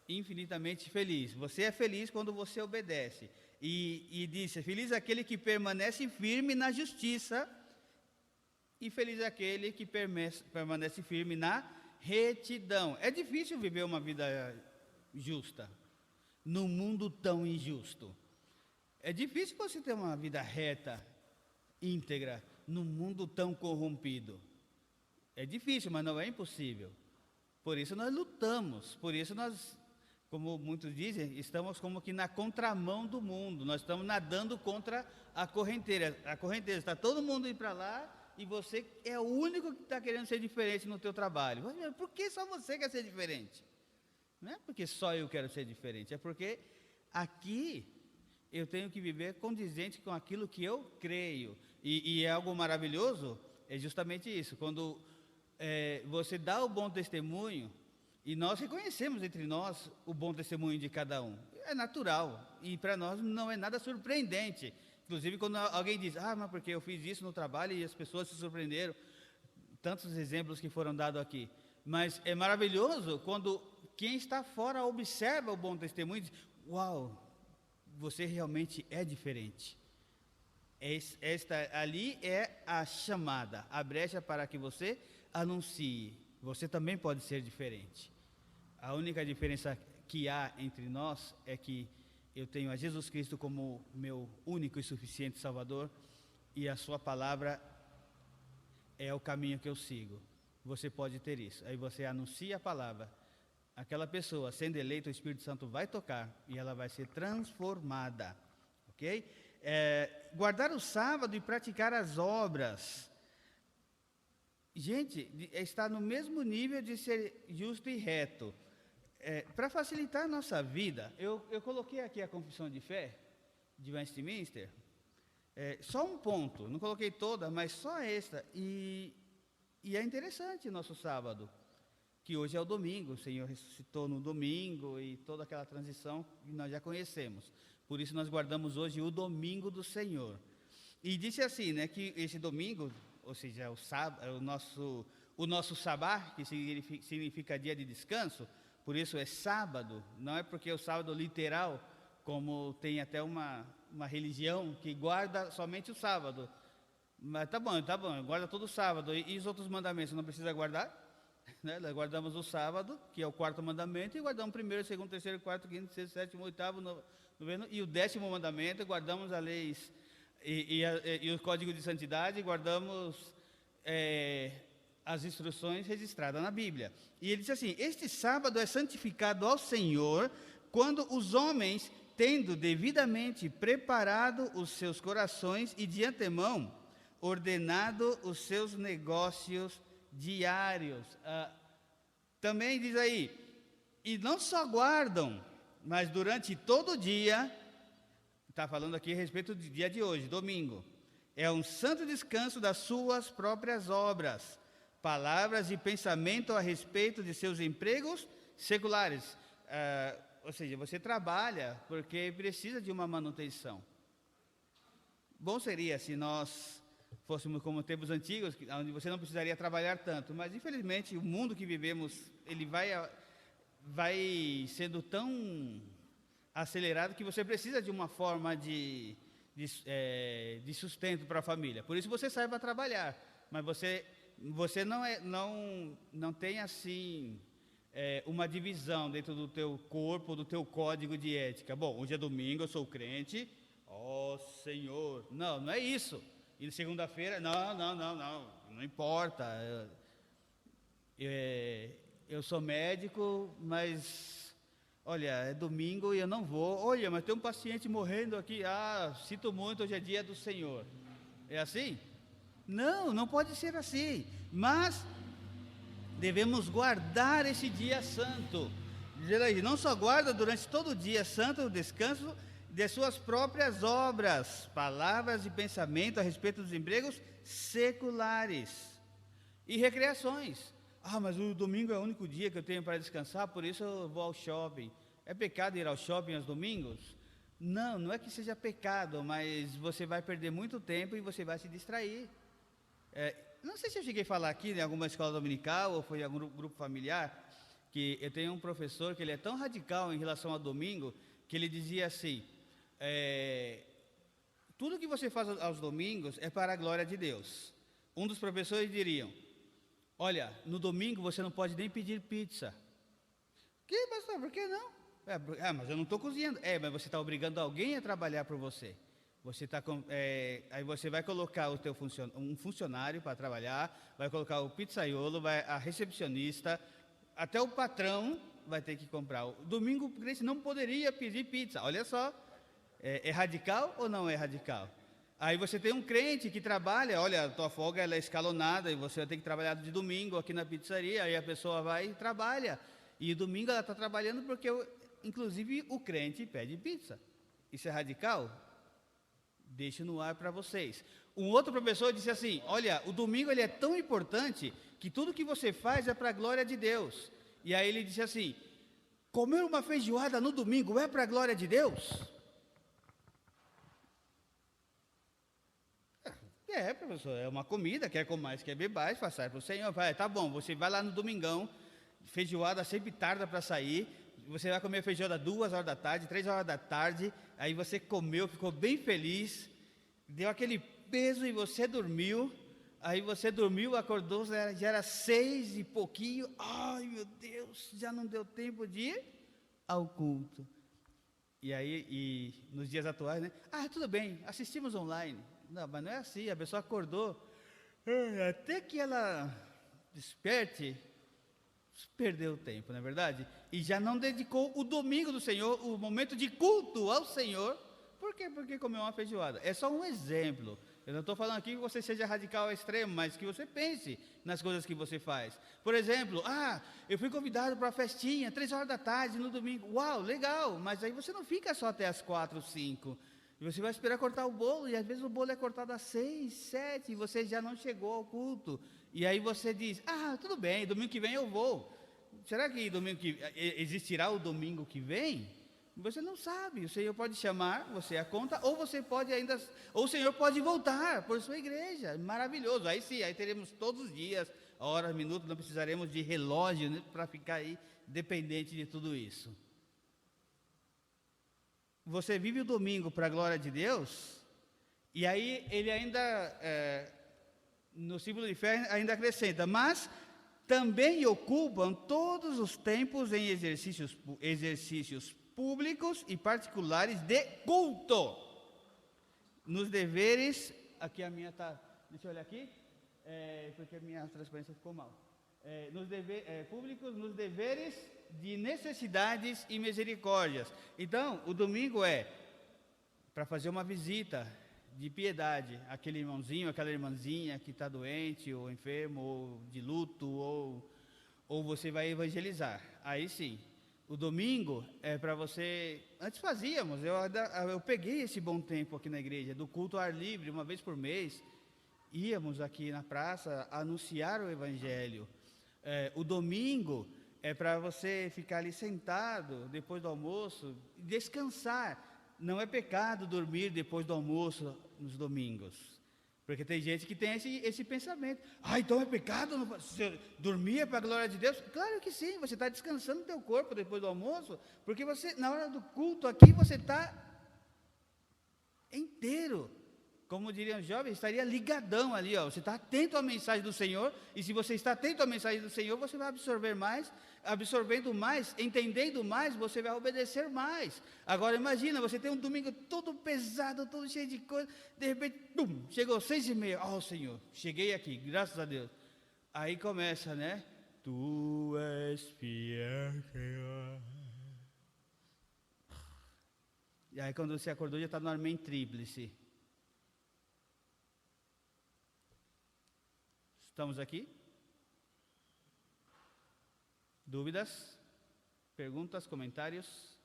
infinitamente feliz. Você é feliz quando você obedece. E disse: feliz aquele que permanece firme na justiça, e feliz aquele que permanece firme na retidão. É difícil viver uma vida justa num mundo tão injusto. É difícil você ter uma vida reta, íntegra, num mundo tão corrompido. É difícil, mas não é impossível. Por isso nós lutamos, por isso nós, como muitos dizem, estamos como que na contramão do mundo. Nós estamos nadando contra a correnteira. A correnteira está todo mundo indo para lá e você é o único que está querendo ser diferente no teu trabalho. Mas por que só você quer ser diferente? Não é porque só eu quero ser diferente, é porque aqui eu tenho que viver condizente com aquilo que eu creio. E é algo maravilhoso, é justamente isso. Quando você dá o bom testemunho, e nós reconhecemos entre nós o bom testemunho de cada um. É natural, e para nós não é nada surpreendente. Inclusive quando alguém diz: mas porque eu fiz isso no trabalho e as pessoas se surpreenderam. Tantos exemplos que foram dados aqui. Mas é maravilhoso quando quem está fora observa o bom testemunho e diz: uau, você realmente é diferente. Ali é a chamada, a brecha para que você anuncie. Você também pode ser diferente. A única diferença que há entre nós é que eu tenho a Jesus Cristo como meu único e suficiente Salvador, e a sua palavra é o caminho que eu sigo. Você pode ter isso. Aí você anuncia a palavra. Aquela pessoa, sendo eleita, o Espírito Santo vai tocar e ela vai ser transformada. Ok? Guardar o sábado e praticar as obras. Gente, está no mesmo nível de ser justo e reto. Para facilitar a nossa vida, eu coloquei aqui a confissão de fé de Westminster, só um ponto, não coloquei toda, mas só esta, e é interessante o nosso sábado, que hoje é o domingo, o Senhor ressuscitou no domingo, e toda aquela transição que nós já conhecemos, por isso nós guardamos hoje o domingo do Senhor. E disse assim, né, que esse domingo, ou seja, o nosso sabá, que significa dia de descanso, por isso é sábado, não é porque é o sábado literal, como tem até uma religião que guarda somente o sábado. Mas tá bom, guarda todo sábado. E os outros mandamentos, não precisa guardar? Né? Nós guardamos o sábado, que é o 4º mandamento, e guardamos o 1º, 2º, 3º, 4º, 5º, 6º, 7º, 8º, 9º, e o 10º mandamento, guardamos as leis e o código de santidade, guardamos as instruções registradas na Bíblia. E ele diz assim: este sábado é santificado ao Senhor, quando os homens, tendo devidamente preparado os seus corações e de antemão ordenado os seus negócios diários. Também diz aí, e não só guardam, mas durante todo o dia, está falando aqui a respeito do dia de hoje, domingo, é um santo descanso das suas próprias obras, palavras e pensamento a respeito de seus empregos seculares. Ou seja, você trabalha porque precisa de uma manutenção. Bom seria se nós fôssemos como tempos antigos, onde você não precisaria trabalhar tanto, mas infelizmente o mundo que vivemos, ele vai sendo tão acelerado que você precisa de uma forma de sustento para a família. Por isso você sai para trabalhar, mas você não tem assim uma divisão dentro do teu corpo, do teu código de ética. Bom, hoje é domingo, eu sou crente, ó Senhor. Não é isso. E segunda-feira, não importa. Eu sou médico, mas, olha, é domingo e eu não vou. Olha, mas tem um paciente morrendo aqui. Sinto muito, hoje é dia do Senhor. É assim? Não pode ser assim. Mas devemos guardar esse dia santo. Não só guarda durante todo o dia santo, o descanso de suas próprias obras, palavras e pensamento a respeito dos empregos seculares e recreações. Mas o domingo é o único dia que eu tenho para descansar, por isso eu vou ao shopping. É pecado ir ao shopping aos domingos? Não é que seja pecado, mas você vai perder muito tempo e você vai se distrair. Não sei se eu cheguei a falar aqui em alguma escola dominical ou foi em algum grupo familiar, que eu tenho um professor que ele é tão radical em relação ao domingo, que ele dizia assim: tudo que você faz aos domingos é para a glória de Deus. Um dos professores diriam: olha, no domingo você não pode nem pedir pizza. Que, pastor, por que não? Mas eu não estou cozinhando. Mas você está obrigando alguém a trabalhar por você. Aí você vai colocar um funcionário para trabalhar, vai colocar o pizzaiolo, a recepcionista, até o patrão vai ter que comprar. O domingo o crente não poderia pedir pizza. Olha só, é radical ou não é radical? Aí você tem um crente que trabalha, olha, a tua folga ela é escalonada e você vai ter que trabalhar de domingo aqui na pizzaria, aí a pessoa vai e trabalha. E domingo ela está trabalhando porque, inclusive, o crente pede pizza. Isso é radical? Deixo no ar para vocês. Um outro professor disse assim: olha, o domingo ele é tão importante que tudo que você faz é para a glória de Deus. E aí ele disse assim: comer uma feijoada no domingo é para a glória de Deus? Professor, é uma comida, quer comer mais, quer beber mais, faça para o Senhor. Tá bom, você vai lá no domingão, feijoada sempre tarda para sair, você vai comer feijoada 2 horas da tarde, 3 horas da tarde, aí você comeu, ficou bem feliz, deu aquele peso e você dormiu, aí você dormiu, acordou, já era 6 e pouquinho, ai meu Deus, já não deu tempo de ir ao culto. E aí, nos dias atuais, né? Tudo bem, assistimos online. Não, mas não é assim, a pessoa acordou, até que ela desperte, perdeu o tempo, não é verdade? E já não dedicou o domingo do Senhor, o momento de culto ao Senhor. Por quê? Porque comeu uma feijoada. É só um exemplo. Eu não estou falando aqui que você seja radical ao extremo, mas que você pense nas coisas que você faz. Por exemplo, eu fui convidado para a festinha, 3 horas da tarde no domingo. Uau, legal, mas aí você não fica só até as 4, 5. E você vai esperar cortar o bolo, e às vezes o bolo é cortado às 6, 7, e você já não chegou ao culto. E aí você diz: tudo bem, domingo que vem eu vou. Será que existirá o domingo que vem? Você não sabe. O Senhor pode chamar você à conta, ou ou o Senhor pode voltar por sua igreja. Maravilhoso. Aí sim, aí teremos todos os dias, horas, minutos, não precisaremos de relógio, né, para ficar aí dependente de tudo isso. Você vive o domingo para a glória de Deus, E aí ele ainda, no símbolo de fé, ainda acrescenta, mas também ocupam todos os tempos em exercícios públicos e particulares de culto, nos deveres, aqui a minha está, deixa eu olhar aqui, porque a minha transparência ficou mal, públicos, nos deveres de necessidades e misericórdias. Então, o domingo é para fazer uma visita de piedade, aquele irmãozinho, aquela irmãzinha que está doente, ou enfermo, ou de luto, ou você vai evangelizar. Aí sim, o domingo é para você, antes fazíamos, eu peguei esse bom tempo aqui na igreja, do culto ao ar livre, uma vez por mês, íamos aqui na praça anunciar o evangelho. O domingo é para você ficar ali sentado, depois do almoço, descansar. Não é pecado dormir depois do almoço nos domingos. Porque tem gente que tem esse pensamento. Então é pecado dormir para a glória de Deus? Claro que sim, você está descansando o teu corpo depois do almoço, porque você, na hora do culto aqui, você está inteiro. Como diriam os jovens, estaria ligadão ali, ó. Você está atento à mensagem do Senhor, e se você está atento à mensagem do Senhor, você vai absorver mais, absorvendo mais, entendendo mais, você vai obedecer mais. Agora imagina, você tem um domingo todo pesado, todo cheio de coisa, de repente, chegou 6:30, Senhor, cheguei aqui, graças a Deus. Aí começa, né? Tu és fiel, Senhor. E aí quando você acordou, já está no Amém Tríplice. Estamos aqui? Dúvidas? Perguntas? Comentários?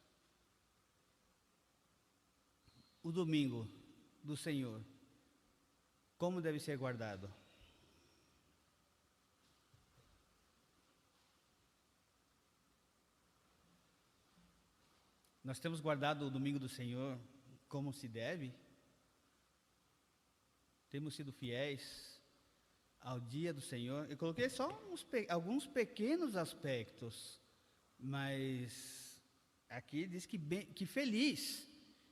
O domingo do Senhor, como deve ser guardado? Nós temos guardado o domingo do Senhor como se deve? Temos sido fiéis ao dia do Senhor? Eu coloquei só alguns pequenos aspectos, mas aqui diz que feliz,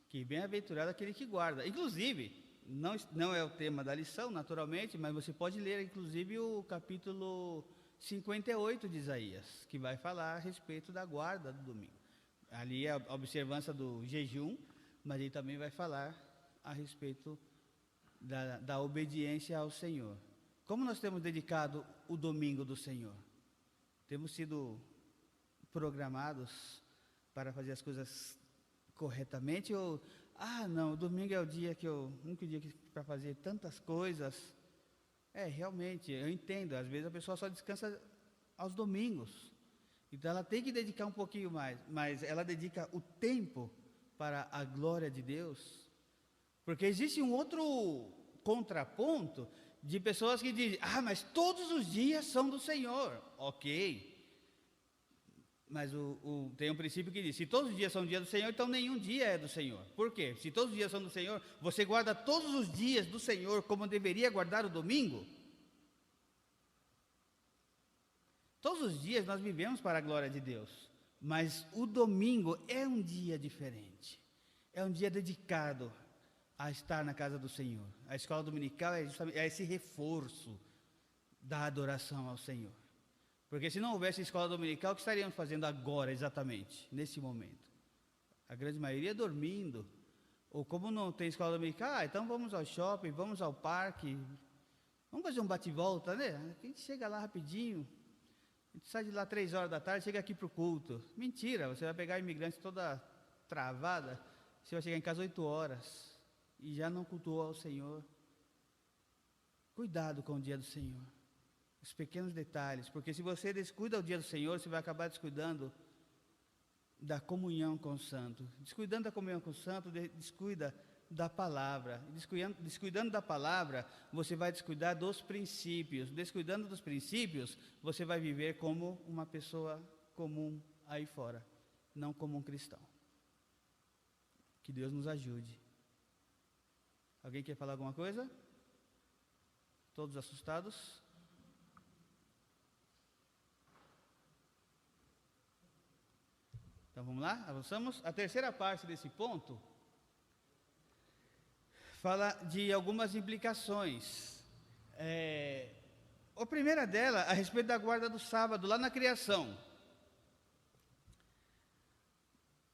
que bem-aventurado aquele que guarda. Inclusive, não é o tema da lição, naturalmente, mas você pode ler, inclusive, o capítulo 58 de Isaías, que vai falar a respeito da guarda do domingo. Ali é a observância do jejum, mas ele também vai falar a respeito da obediência ao Senhor. Como nós temos dedicado o domingo do Senhor? Temos sido programados para fazer as coisas corretamente? Ou, não, o domingo é o dia único dia para fazer tantas coisas. Realmente, eu entendo, às vezes a pessoa só descansa aos domingos. Então ela tem que dedicar um pouquinho mais, mas ela dedica o tempo para a glória de Deus. Porque existe um outro contraponto de pessoas que dizem, mas todos os dias são do Senhor. Ok, mas tem um princípio que diz, se todos os dias são dia do Senhor, então nenhum dia é do Senhor. Por quê? Se todos os dias são do Senhor, você guarda todos os dias do Senhor como deveria guardar o domingo? Todos os dias nós vivemos para a glória de Deus, mas o domingo é um dia diferente, é um dia dedicado a estar na casa do Senhor. A escola dominical é esse reforço da adoração ao Senhor. Porque se não houvesse escola dominical, o que estaríamos fazendo agora, exatamente, nesse momento? A grande maioria dormindo. Ou como não tem escola dominical, então vamos ao shopping, vamos ao parque, vamos fazer um bate-volta, né? A gente chega lá rapidinho, a gente sai de lá 3 horas da tarde, chega aqui para o culto. Mentira, você vai pegar a imigrante toda travada, você vai chegar em casa 8 horas. E já não cultuou ao Senhor. Cuidado com o dia do Senhor, os pequenos detalhes, porque se você descuida o dia do Senhor, você vai acabar descuidando da comunhão com o Santo. Descuidando da comunhão com o Santo, descuida da palavra. Descuidando da palavra, você vai descuidar dos princípios. Descuidando dos princípios, você vai viver como uma pessoa comum aí fora, não como um cristão. Que Deus nos ajude. Alguém quer falar alguma coisa? Todos assustados? Então vamos lá, avançamos. A terceira parte desse ponto fala de algumas implicações. A primeira dela, a respeito da guarda do sábado, lá na criação.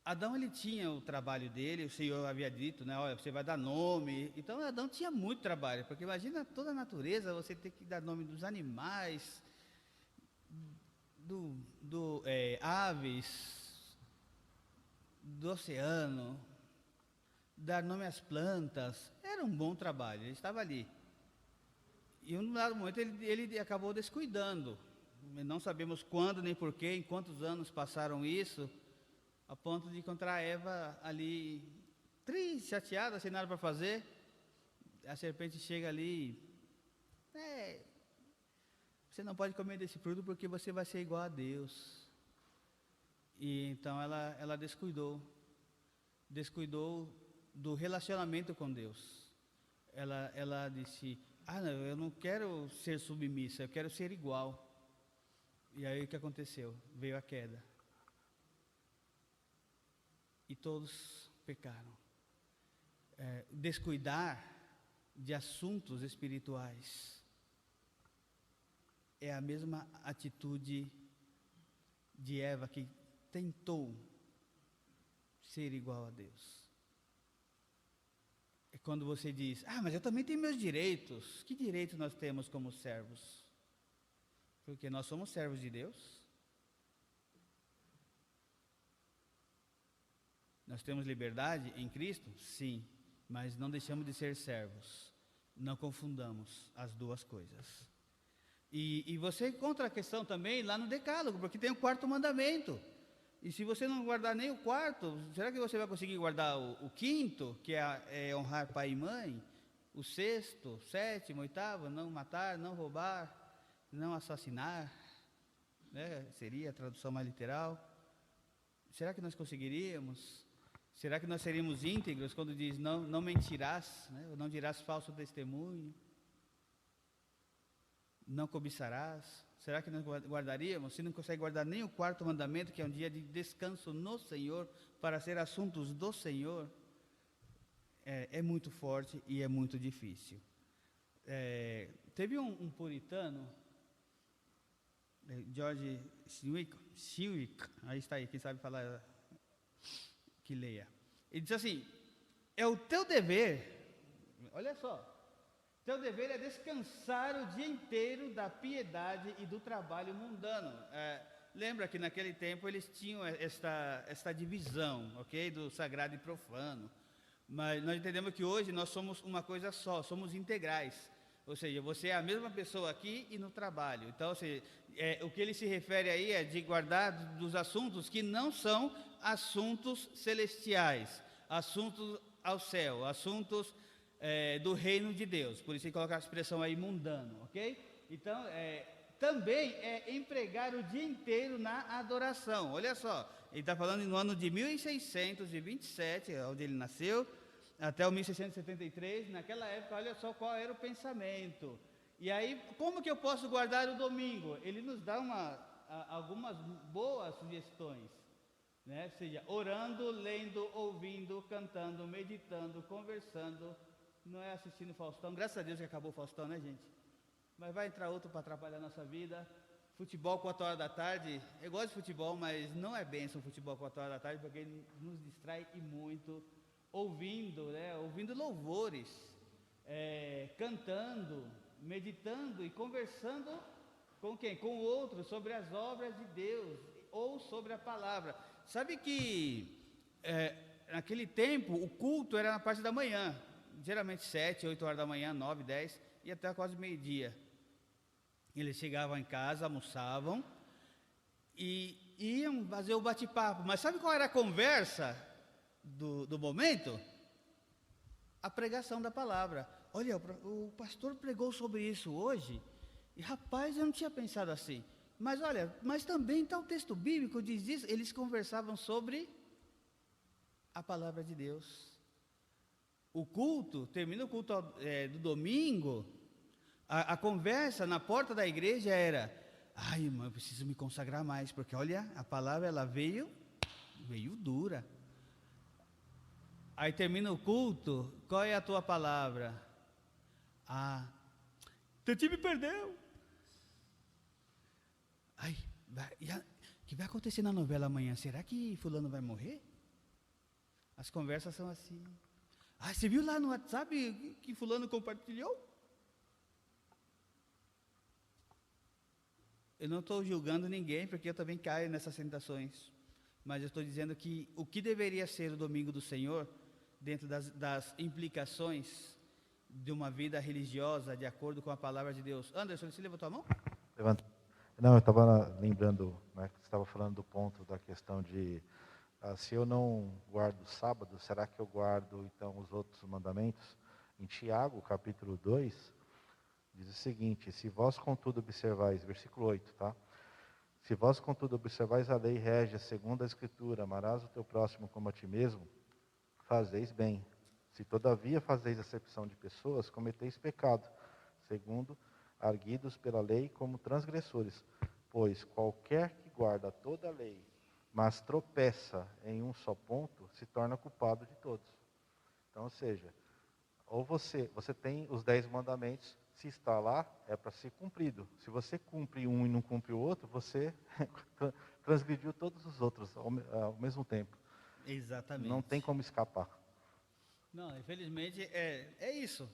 Adão, ele tinha o trabalho dele, o Senhor havia dito, né, olha, você vai dar nome. Então, Adão tinha muito trabalho, porque imagina toda a natureza, você ter que dar nome dos animais, aves, do oceano, dar nome às plantas. Era um bom trabalho, ele estava ali. E em um dado momento ele acabou descuidando. Não sabemos quando nem porquê, em quantos anos passaram isso, a ponto de encontrar Eva ali, triste, chateada, sem nada para fazer. A serpente chega ali, você não pode comer desse fruto porque você vai ser igual a Deus. E então ela descuidou do relacionamento com Deus. Ela disse, não, eu não quero ser submissa, eu quero ser igual. E aí o que aconteceu? Veio a queda. E todos pecaram. Descuidar de assuntos espirituais é a mesma atitude de Eva, que tentou ser igual a Deus. É quando você diz, mas eu também tenho meus direitos. Que direitos nós temos como servos? Porque nós somos servos de Deus. Nós temos liberdade em Cristo? Sim, mas não deixamos de ser servos. Não confundamos as duas coisas. E você encontra a questão também lá no Decálogo, porque tem o 4º mandamento. E se você não guardar nem o 4º, será que você vai conseguir guardar o 5º, que é honrar pai e mãe? O 6º, 7º, 8º, não matar, não roubar, não assassinar, né? Seria a tradução mais literal. Será que nós conseguiríamos? Será que nós seríamos íntegros quando diz não mentirás, né? Não dirás falso testemunho? Não cobiçarás? Será que nós guardaríamos? Se não consegue guardar nem o 4º mandamento, que é um dia de descanso no Senhor, para ser assuntos do Senhor, é muito forte e é muito difícil. Teve um puritano, George Silwick, aí está aí, quem sabe falar, que leia. Ele diz assim, é o teu dever, olha só, teu dever é descansar o dia inteiro da piedade e do trabalho mundano. Lembra que naquele tempo eles tinham esta divisão, ok? Do sagrado e profano. Mas nós entendemos que hoje nós somos uma coisa só, somos integrais. Ou seja, você é a mesma pessoa aqui e no trabalho. Então, ou seja, o que ele se refere aí é de guardar dos assuntos que não são assuntos celestiais, assuntos ao céu, assuntos do reino de Deus. Por isso ele coloca a expressão aí mundano, ok? Então, também é empregar o dia inteiro na adoração. Olha só, ele está falando no ano de 1627, onde ele nasceu, até o 1673, naquela época, olha só qual era o pensamento. E aí, como que eu posso guardar o domingo? Ele nos dá algumas boas sugestões, né? Ou seja, orando, lendo, ouvindo, cantando, meditando, conversando, não é assistindo Faustão. Graças a Deus que acabou o Faustão, né, gente? Mas vai entrar outro para atrapalhar a nossa vida. Futebol 4 horas da tarde, eu gosto de futebol, mas não é bênção futebol 4 horas da tarde, porque ele nos distrai e muito. Ouvindo louvores, cantando, meditando e conversando com quem? Com o outro, sobre as obras de Deus, ou sobre a palavra. Sabe que naquele tempo o culto era na parte da manhã, geralmente 7, 8 horas da manhã, 9, 10 e até quase meio-dia. Eles chegavam em casa, almoçavam e iam fazer o bate-papo. Mas sabe qual era a conversa do momento? A pregação da palavra. Olha, o pastor pregou sobre isso hoje, e rapaz, eu não tinha pensado assim. Mas olha, mas também está o texto bíblico, diz isso. Eles conversavam sobre a palavra de Deus. O culto, termina o culto do domingo, a conversa na porta da igreja era, irmão, eu preciso me consagrar mais, porque olha, a palavra ela veio dura. Aí termina o culto, qual é a tua palavra? Ah, teu time perdeu. Ai, o que vai acontecer na novela amanhã? Será que fulano vai morrer? As conversas são assim. Ah, você viu lá no WhatsApp que fulano compartilhou? Eu não estou julgando ninguém, porque eu também caio nessas tentações. Mas eu estou dizendo que o que deveria ser o domingo do Senhor, dentro das implicações de uma vida religiosa, de acordo com a palavra de Deus. Anderson, você levantou a mão? Levanta. Não, eu estava lembrando, né, que você estava falando do ponto da questão de, se eu não guardo o sábado, será que eu guardo então os outros mandamentos? Em Tiago, capítulo 2, diz o seguinte: se vós contudo observais, versículo 8, tá? Se vós contudo observais a lei régia segundo a Escritura, amarás o teu próximo como a ti mesmo, fazeis bem. Se todavia fazeis acepção de pessoas, cometeis pecado, segundo arguidos pela lei como transgressores. Pois qualquer que guarda toda a lei, mas tropeça em um só ponto, se torna culpado de todos. Então, ou seja, ou você tem os 10 mandamentos, se está lá, é para ser cumprido. Se você cumpre um e não cumpre o outro, você transgrediu todos os outros ao mesmo tempo. Exatamente. Não tem como escapar. Não, infelizmente é isso.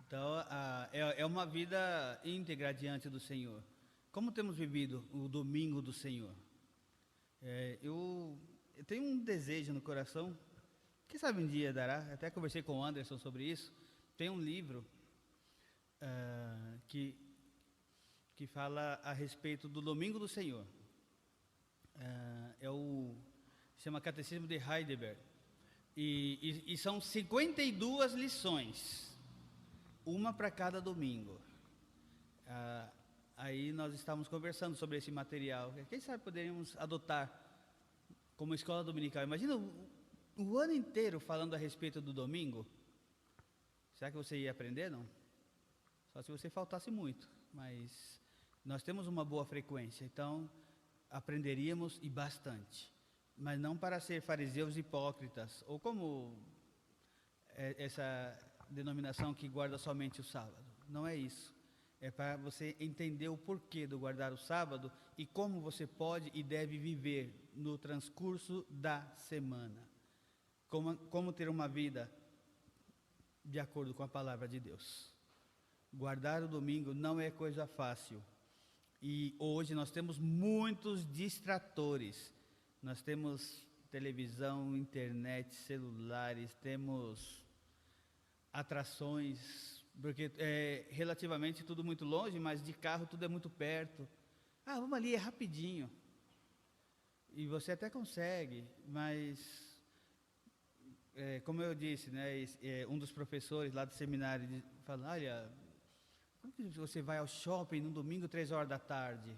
Então, é uma vida íntegra diante do Senhor. Como temos vivido o domingo do Senhor? Eu tenho um desejo no coração, quem sabe um dia dará, até conversei com o Anderson sobre isso. Tem um livro que fala a respeito do domingo do Senhor. Se chama Catecismo de Heidelberg. E são 52 lições, uma para cada domingo. Aí nós estávamos conversando sobre esse material. Quem sabe poderíamos adotar como escola dominical. Imagina o ano inteiro falando a respeito do domingo. Será que você ia aprender? Não. Só se você faltasse muito. Mas nós temos uma boa frequência, então aprenderíamos e bastante. Mas não para ser fariseus hipócritas, ou como essa denominação que guarda somente o sábado. Não é isso. É para você entender o porquê do guardar o sábado e como você pode e deve viver no transcurso da semana. Como ter uma vida de acordo com a palavra de Deus. Guardar o domingo não é coisa fácil. E hoje nós temos muitos distratores. Nós temos televisão, internet, celulares, temos atrações, porque é relativamente tudo muito longe, mas de carro tudo é muito perto. Vamos ali, é rapidinho. E você até consegue, mas como eu disse, né, um dos professores lá do seminário fala: olha, como que você vai ao shopping no domingo 3 horas da tarde?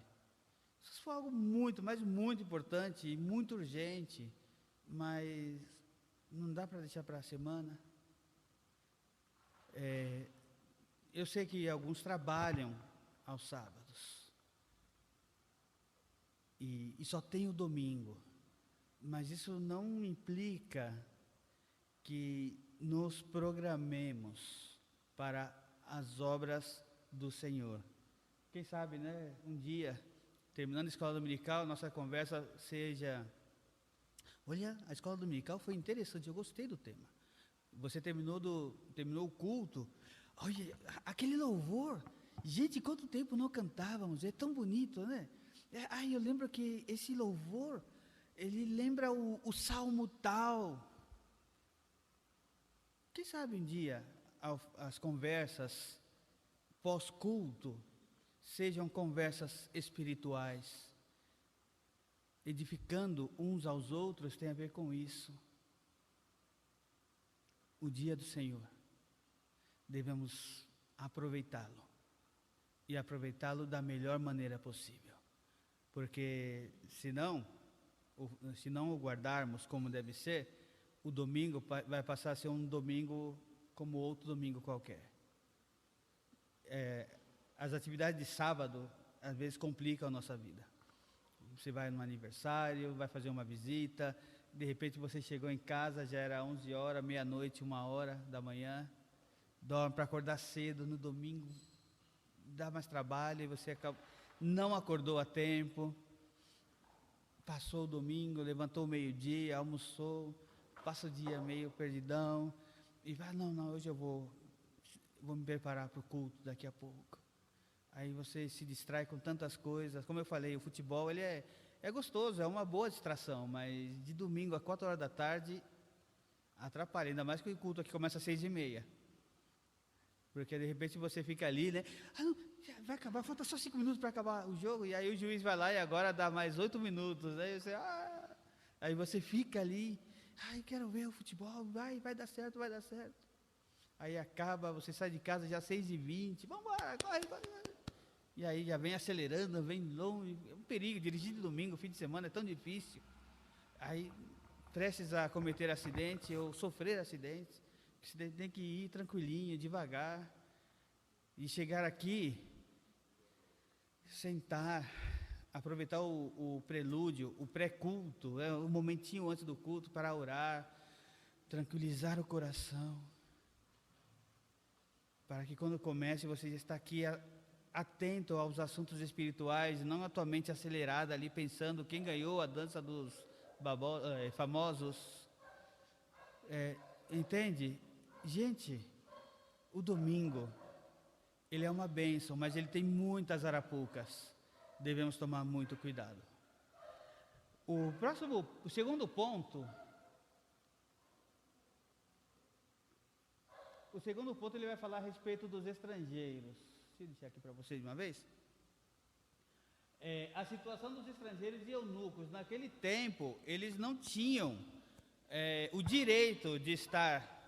Isso foi algo muito, mas muito importante e muito urgente, mas não dá para deixar para a semana. Eu sei que alguns trabalham aos sábados e só tem o domingo, mas isso não implica que nos programemos para as obras do Senhor. Quem sabe, né, um dia, terminando a escola dominical, nossa conversa seja: olha, a escola dominical foi interessante, eu gostei do tema. Você terminou o culto, olha, aquele louvor, gente, quanto tempo não cantávamos, é tão bonito, né? Eu lembro que esse louvor, ele lembra o salmo tal. Quem sabe um dia as conversas pós-culto sejam conversas espirituais, edificando uns aos outros, tem a ver com isso. O dia do Senhor, devemos aproveitá-lo, e aproveitá-lo da melhor maneira possível, porque se não o guardarmos como deve ser, o domingo vai passar a ser um domingo como outro domingo qualquer. As atividades de sábado, às vezes, complicam a nossa vida. Você vai num aniversário, vai fazer uma visita, de repente você chegou em casa, já era 11 horas, meia-noite, 1h da manhã, dorme para acordar cedo no domingo, dá mais trabalho e você não acordou a tempo, passou o domingo, levantou o meio-dia, almoçou, passa o dia meio perdidão, e vai, não, hoje eu vou me preparar para o culto daqui a pouco. Aí você se distrai com tantas coisas, como eu falei, o futebol ele é gostoso, é uma boa distração, mas de domingo a 4 horas da tarde atrapalha, ainda mais que o culto aqui começa às 6h30. Porque de repente você fica ali, né? Não, vai acabar, falta só 5 minutos para acabar o jogo, e aí o juiz vai lá e agora dá mais 8 minutos. Aí você fica ali, quero ver o futebol, vai dar certo, vai dar certo. Aí acaba, você sai de casa já às 6h20, vamos embora, corre. E aí já vem acelerando, vem longe, é um perigo, dirigir de domingo, fim de semana é tão difícil. Aí, prestes a cometer acidente ou sofrer acidentes, você tem que ir tranquilinho, devagar, e chegar aqui, sentar, aproveitar o prelúdio, o pré-culto, o momentinho antes do culto para orar, tranquilizar o coração, para que quando comece você já está aqui atento aos assuntos espirituais, não a tua mente acelerada ali pensando quem ganhou a dança dos famosos. Entende? Gente, o domingo, ele é uma bênção, mas ele tem muitas arapucas. Devemos tomar muito cuidado. O segundo ponto, ele vai falar a respeito dos estrangeiros. Deixa eu deixar aqui para vocês de uma vez. A situação dos estrangeiros e eunucos. Naquele tempo, eles não tinham o direito de estar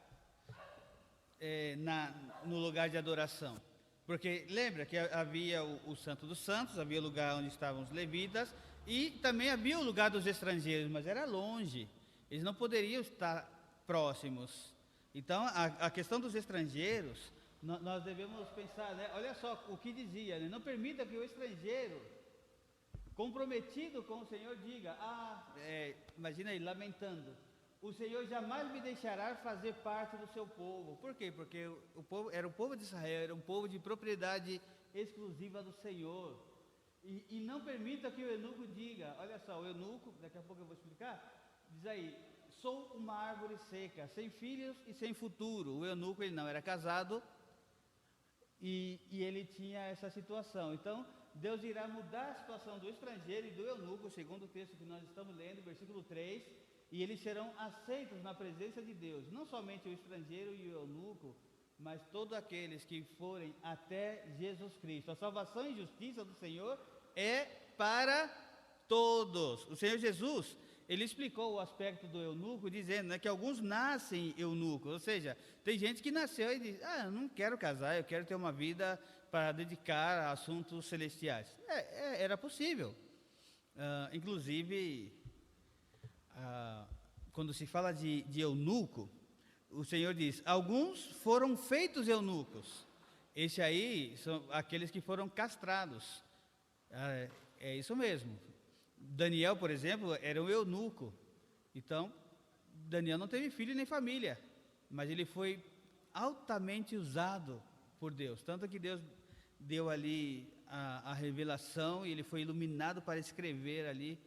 no lugar de adoração. Porque lembra que havia o Santo dos Santos, havia o lugar onde estavam os levitas, e também havia o lugar dos estrangeiros, mas era longe. Eles não poderiam estar próximos. Então, a questão dos estrangeiros, nós devemos pensar, né? Olha só o que dizia, né? Não permita que o estrangeiro, comprometido com o Senhor, diga, imagina aí, lamentando, o Senhor jamais me deixará fazer parte do seu povo. Por quê? Porque o povo era o povo de Israel, era um povo de propriedade exclusiva do Senhor. E não permita que o eunuco diga, olha só, o eunuco, daqui a pouco eu vou explicar, diz aí, sou uma árvore seca, sem filhos e sem futuro. O eunuco, ele não era casado e ele tinha essa situação. Então, Deus irá mudar a situação do estrangeiro e do eunuco, segundo o texto que nós estamos lendo, versículo 3, e eles serão aceitos na presença de Deus. Não somente o estrangeiro e o eunuco, mas todos aqueles que forem até Jesus Cristo. A salvação e justiça do Senhor é para todos. O Senhor Jesus, ele explicou o aspecto do eunuco, dizendo, né, que alguns nascem eunucos, ou seja, tem gente que nasceu e diz, eu não quero casar, eu quero ter uma vida para dedicar a assuntos celestiais. Era possível. Inclusive, quando se fala de eunuco, o Senhor diz, alguns foram feitos eunucos. Esse aí são aqueles que foram castrados. É isso mesmo. Daniel, por exemplo, era um eunuco. Então, Daniel não teve filho nem família, mas ele foi altamente usado por Deus. Tanto que Deus deu ali a revelação e ele foi iluminado para escrever ali,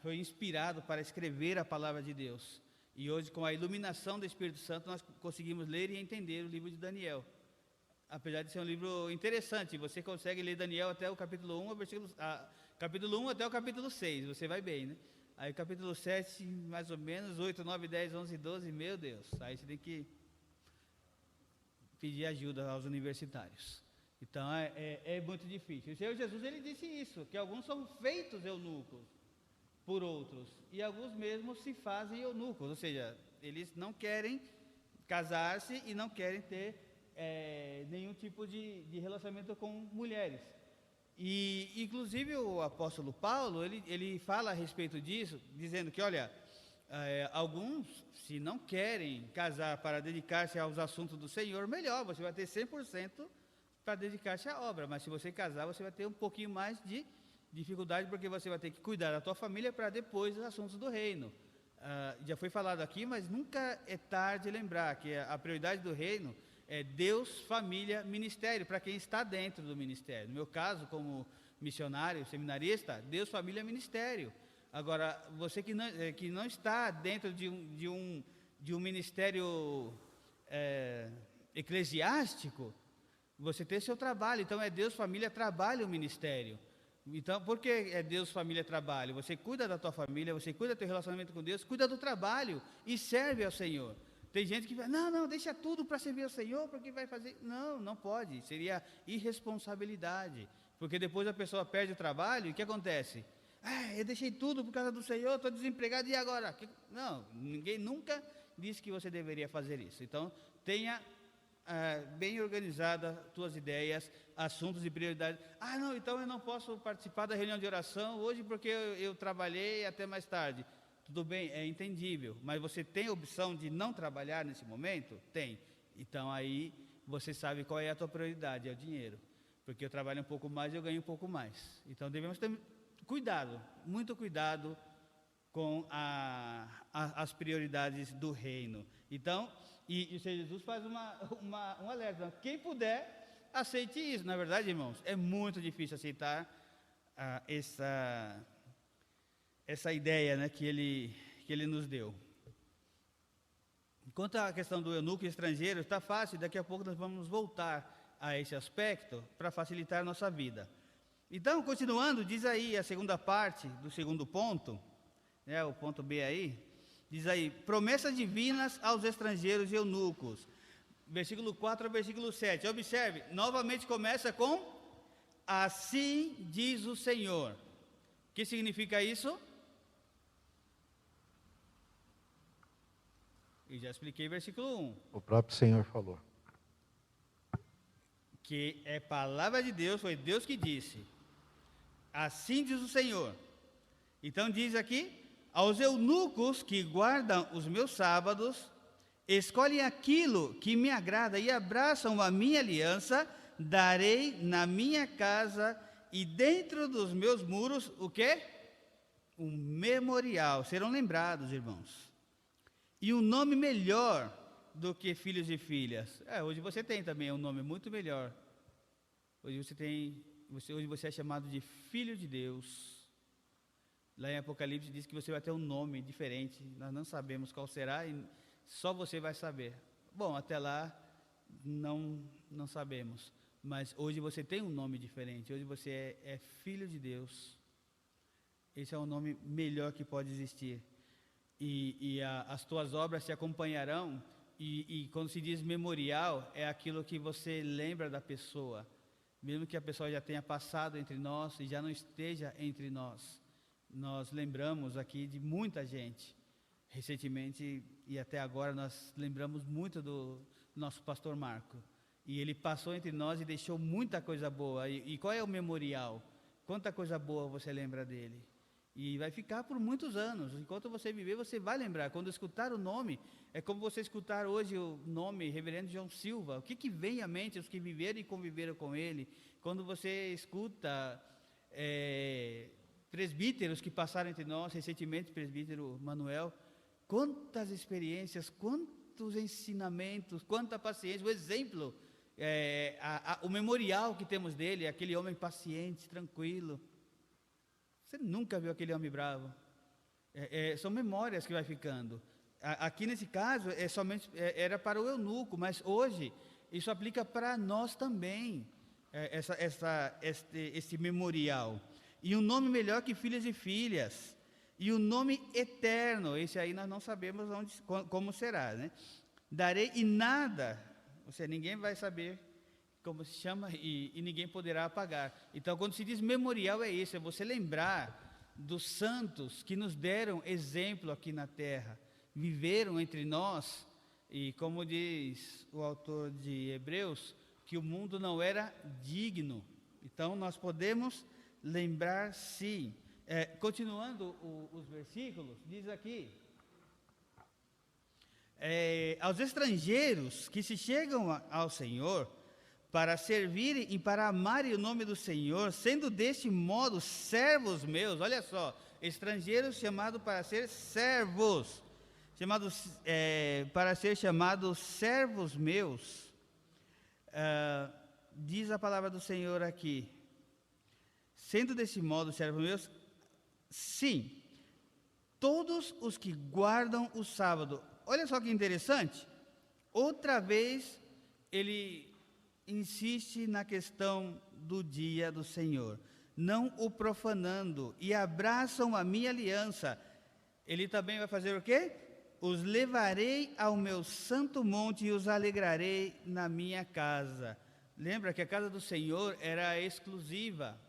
foi inspirado para escrever a palavra de Deus. E hoje, com a iluminação do Espírito Santo, nós conseguimos ler e entender o livro de Daniel. Apesar de ser um livro interessante, você consegue ler Daniel até o capítulo 1, capítulo 1 até o capítulo 6, você vai bem, né? Aí o capítulo 7, mais ou menos, 8, 9, 10, 11, 12, meu Deus, aí você tem que pedir ajuda aos universitários. Então, é muito difícil. O Senhor Jesus, ele disse isso, que alguns são feitos eunucos por outros, e alguns mesmo se fazem eunucos, ou seja, eles não querem casar-se e não querem ter nenhum tipo de relacionamento com mulheres. E, inclusive, o apóstolo Paulo, ele fala a respeito disso, dizendo que, olha, alguns, se não querem casar para dedicar-se aos assuntos do Senhor, melhor, você vai ter 100% para dedicar-se à obra, mas se você casar, você vai ter um pouquinho mais de Dificuldade porque você vai ter que cuidar da tua família para depois os assuntos do reino. Já foi falado aqui, mas nunca é tarde lembrar que a prioridade do reino é Deus, família, ministério, para quem está dentro do ministério. No meu caso, como missionário, seminarista, Deus, família, ministério. Agora, você que não está dentro de um ministério eclesiástico, você tem seu trabalho. Então, é Deus, família, trabalho, ministério. Então, por que é Deus, família, trabalho? Você cuida da tua família, você cuida do teu relacionamento com Deus, cuida do trabalho e serve ao Senhor. Tem gente que vai, não, deixa tudo para servir ao Senhor, porque vai fazer... Não pode, seria irresponsabilidade. Porque depois a pessoa perde o trabalho e o que acontece? Eu deixei tudo por causa do Senhor, estou desempregado, e agora? Não, ninguém nunca disse que você deveria fazer isso. Então, tenha bem organizada tuas ideias, assuntos e prioridades. Não, então eu não posso participar da reunião de oração hoje porque eu trabalhei até mais tarde. Tudo bem, é entendível, mas você tem a opção de não trabalhar nesse momento? Tem. Então aí você sabe qual é a tua prioridade, é o dinheiro. Porque eu trabalho um pouco mais e eu ganho um pouco mais. Então devemos ter cuidado, muito cuidado com as prioridades do reino. Então, e o Senhor Jesus faz um alerta. Quem puder, aceite isso. Na verdade, irmãos, é muito difícil aceitar essa ideia, né, que ele nos deu. Quanto à questão do eunuco estrangeiro, está fácil. Daqui a pouco nós vamos voltar a esse aspecto para facilitar a nossa vida. Então, continuando, diz aí a segunda parte do segundo ponto, né, o ponto B aí, diz aí, promessas divinas aos estrangeiros e eunucos, versículo 4 ao versículo 7, observe, novamente começa com, assim diz o Senhor. O que significa isso? Eu já expliquei versículo 1. O próprio Senhor falou. Que é palavra de Deus, foi Deus que disse. Assim diz o Senhor. Então diz aqui, aos eunucos que guardam os meus sábados, escolhem aquilo que me agrada e abraçam a minha aliança, darei na minha casa e dentro dos meus muros, o quê? Um memorial, serão lembrados, irmãos. E um nome melhor do que filhos e filhas. Hoje você tem também um nome muito melhor. Hoje você é chamado de filho de Deus. Lá em Apocalipse diz que você vai ter um nome diferente. Nós não sabemos qual será e só você vai saber. Bom, até lá não sabemos. Mas hoje você tem um nome diferente. Hoje você é filho de Deus. Esse é o nome melhor que pode existir. E as tuas obras te acompanharão. E quando se diz memorial, é aquilo que você lembra da pessoa. Mesmo que a pessoa já tenha passado entre nós e já não esteja entre nós. Nós lembramos aqui de muita gente. Recentemente e até agora nós lembramos muito do nosso pastor Marco. E ele passou entre nós e deixou muita coisa boa. E qual é o memorial? Quanta coisa boa você lembra dele? E vai ficar por muitos anos. Enquanto você viver, você vai lembrar. Quando escutar o nome, é como você escutar hoje o nome Reverendo João Silva. O que vem à mente os que viveram e conviveram com ele? Quando você escuta presbíteros que passaram entre nós, recentemente presbítero Manuel, quantas experiências, quantos ensinamentos, quanta paciência, o exemplo, o memorial que temos dele, aquele homem paciente, tranquilo. Você nunca viu aquele homem bravo. São memórias que vai ficando. Aqui nesse caso, era para o eunuco, mas hoje isso aplica para nós também, esse memorial. E um nome melhor que filhos e filhas. E o nome eterno, esse aí nós não sabemos como será, né? Darei e nada, ou seja, ninguém vai saber como se chama e ninguém poderá apagar. Então, quando se diz memorial é isso, é você lembrar dos santos que nos deram exemplo aqui na terra, viveram entre nós, e como diz o autor de Hebreus, que o mundo não era digno. Então, nós podemos lembrar sim. Continuando os versículos, diz aqui, aos estrangeiros que se chegam ao Senhor, para servirem e para amarem o nome do Senhor, sendo deste modo servos meus. Olha só, estrangeiros chamados para ser servos, para ser chamados servos meus. Diz a palavra do Senhor aqui, sendo desse modo servos meus, sim, todos os que guardam o sábado. Olha só que interessante, outra vez ele insiste na questão do dia do Senhor, não o profanando, e abraçam a minha aliança. Ele também vai fazer o quê? Os levarei ao meu santo monte e os alegrarei na minha casa. Lembra que a casa do Senhor era exclusiva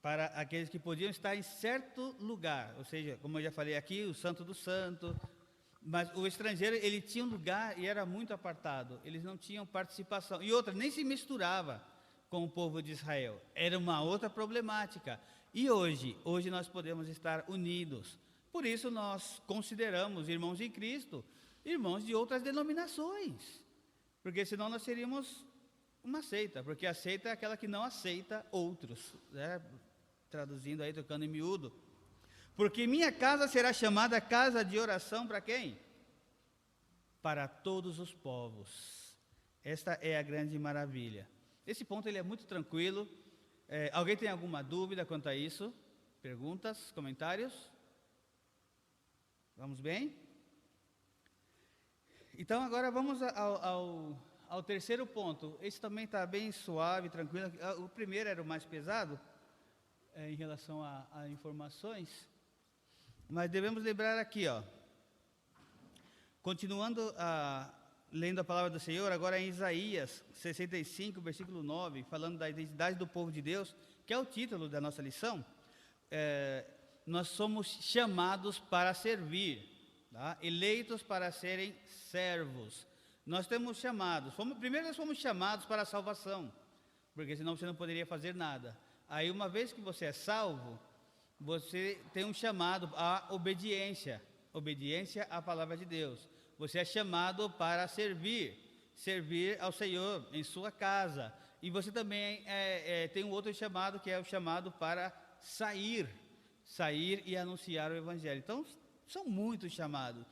para aqueles que podiam estar em certo lugar, ou seja, como eu já falei aqui, o santo do santo. Mas o estrangeiro, ele tinha um lugar e era muito apartado, eles não tinham participação. E outra, nem se misturava com o povo de Israel, era uma outra problemática. E hoje nós podemos estar unidos. Por isso nós consideramos irmãos em Cristo, irmãos de outras denominações. Porque senão nós seríamos uma seita, porque a seita é aquela que não aceita outros, né? Traduzindo aí, tocando em miúdo. Porque minha casa será chamada casa de oração para quem? Para todos os povos. Esta é a grande maravilha. Esse ponto ele é muito tranquilo. Alguém tem alguma dúvida quanto a isso? Perguntas, comentários? Vamos bem? Então agora vamos ao terceiro ponto. Esse também está bem suave, tranquilo. O primeiro era o mais pesado, em relação a informações. Mas devemos lembrar aqui, continuando lendo a palavra do Senhor, agora em Isaías 65, versículo 9, falando da identidade do povo de Deus, que é o título da nossa lição. Nós somos chamados para servir, tá? Eleitos para serem servos. Nós temos chamados, primeiro nós fomos chamados para a salvação, porque senão você não poderia fazer nada. Aí uma vez que você é salvo, você tem um chamado à obediência à palavra de Deus. Você é chamado para servir ao Senhor em sua casa. E você também tem um outro chamado, que é o chamado para sair e anunciar o Evangelho. Então, são muitos chamados.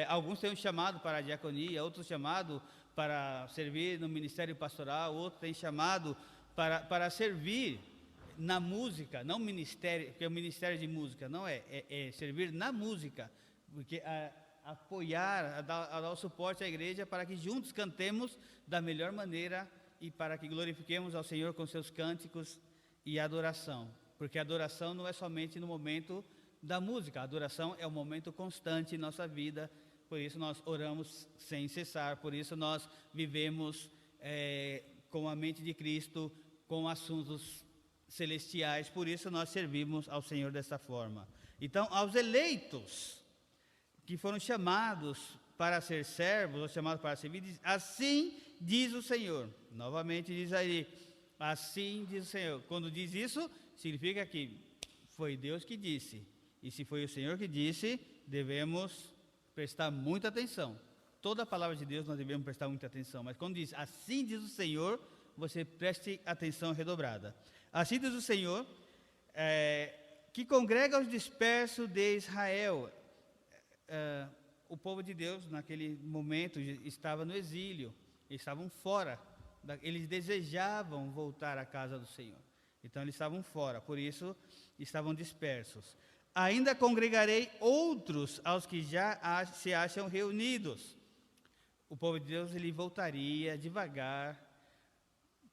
Alguns têm um chamado para a diaconia, outros chamado para servir no ministério pastoral, outros têm chamado para servir na música, não ministério, porque é o ministério de música, não é servir na música, porque apoiar, a dar o suporte à igreja para que juntos cantemos da melhor maneira e para que glorifiquemos ao Senhor com seus cânticos e adoração, porque a adoração não é somente no momento da música, a adoração é um momento constante em nossa vida, por isso nós oramos sem cessar, por isso nós vivemos com a mente de Cristo, com assuntos celestiais, por isso nós servimos ao Senhor dessa forma. Então, aos eleitos que foram chamados para ser servos, ou chamados para servir, assim diz o Senhor. Novamente diz aí, assim diz o Senhor. Quando diz isso, significa que foi Deus que disse. E se foi o Senhor que disse, devemos prestar muita atenção. Toda a palavra de Deus nós devemos prestar muita atenção. Mas quando diz, assim diz o Senhor, você preste atenção redobrada. Assim diz o Senhor, que congrega os dispersos de Israel. O povo de Deus, naquele momento, estava no exílio, eles estavam fora, eles desejavam voltar à casa do Senhor. Então, eles estavam fora, por isso, estavam dispersos. Ainda congregarei outros aos que já se acham reunidos. O povo de Deus, ele voltaria devagar,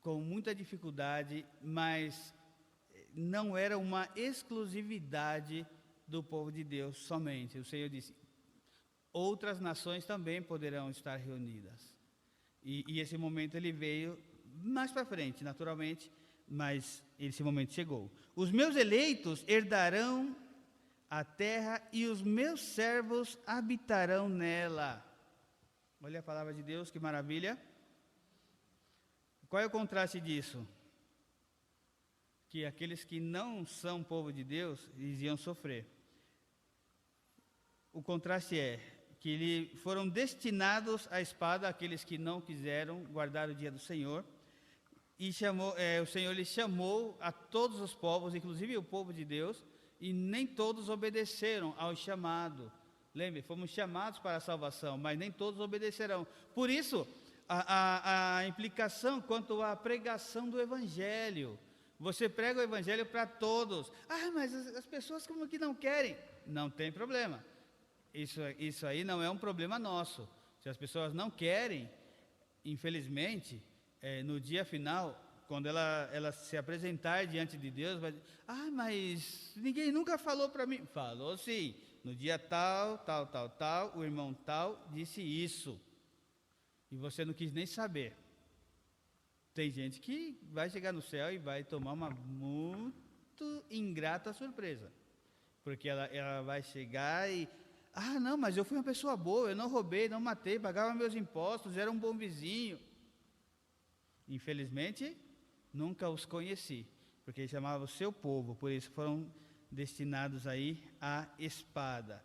com muita dificuldade, mas não era uma exclusividade do povo de Deus somente. O Senhor disse, outras nações também poderão estar reunidas. E esse momento ele veio mais para frente, naturalmente, mas esse momento chegou. Os meus eleitos herdarão a terra e os meus servos habitarão nela. Olha a palavra de Deus, que maravilha. Qual é o contraste disso? Que aqueles que não são povo de Deus, eles iam sofrer. O contraste é que foram destinados à espada, aqueles que não quiseram guardar o dia do Senhor. E o Senhor lhe chamou a todos os povos, inclusive o povo de Deus, e nem todos obedeceram ao chamado. Lembre, fomos chamados para a salvação, mas nem todos obedecerão. Por isso, a implicação quanto à pregação do Evangelho. Você prega o Evangelho para todos. Mas as pessoas como que não querem? Não tem problema. Isso aí não é um problema nosso. Se as pessoas não querem, infelizmente, no dia final, quando ela se apresentar diante de Deus, vai dizer, mas ninguém nunca falou para mim. Falou sim, no dia tal, o irmão tal disse isso. E você não quis nem saber. Tem gente que vai chegar no céu e vai tomar uma muito ingrata surpresa. Porque ela vai chegar e... não, mas eu fui uma pessoa boa, eu não roubei, não matei, pagava meus impostos, era um bom vizinho. Infelizmente, nunca os conheci, porque ele chamava o seu povo, por isso foram destinados aí à espada.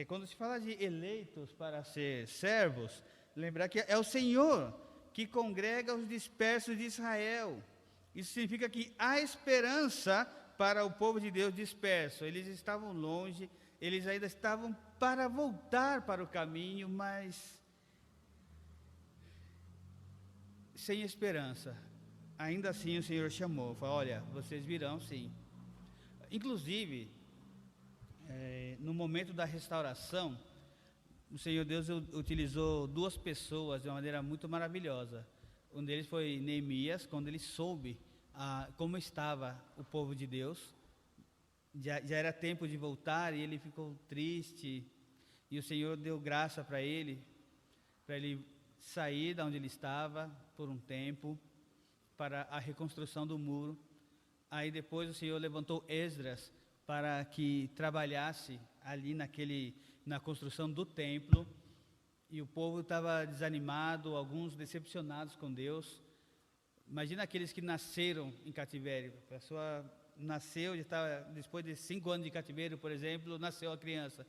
Quando se fala de eleitos para ser servos, lembrar que é o Senhor que congrega os dispersos de Israel. Isso significa que há esperança para o povo de Deus disperso. Eles estavam longe, eles ainda estavam para voltar para o caminho, mas sem esperança. Ainda assim o Senhor chamou, falou, olha, vocês virão sim. Inclusive, no momento da restauração, o Senhor Deus utilizou duas pessoas de uma maneira muito maravilhosa. Um deles foi Neemias, quando ele soube como estava o povo de Deus. Já era tempo de voltar e ele ficou triste. E o Senhor deu graça para ele sair da onde ele estava por um tempo, para a reconstrução do muro. Aí depois o Senhor levantou Esdras para que trabalhasse ali na construção do templo, e o povo estava desanimado, alguns decepcionados com Deus. Imagina aqueles que nasceram em cativeiro. A pessoa nasceu, depois de 5 anos de cativeiro, por exemplo, nasceu a criança.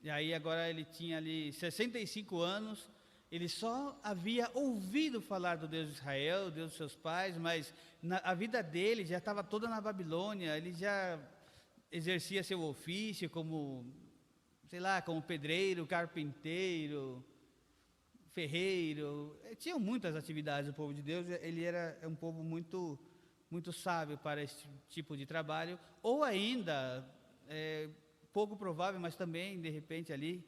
E aí agora ele tinha ali 65 anos, ele só havia ouvido falar do Deus de Israel, Deus dos seus pais, mas a vida dele já estava toda na Babilônia, ele já exercia seu ofício como pedreiro, carpinteiro, ferreiro. Tinham muitas atividades o povo de Deus, ele era um povo muito, muito sábio para esse tipo de trabalho, ou ainda, pouco provável, mas também, de repente, ali,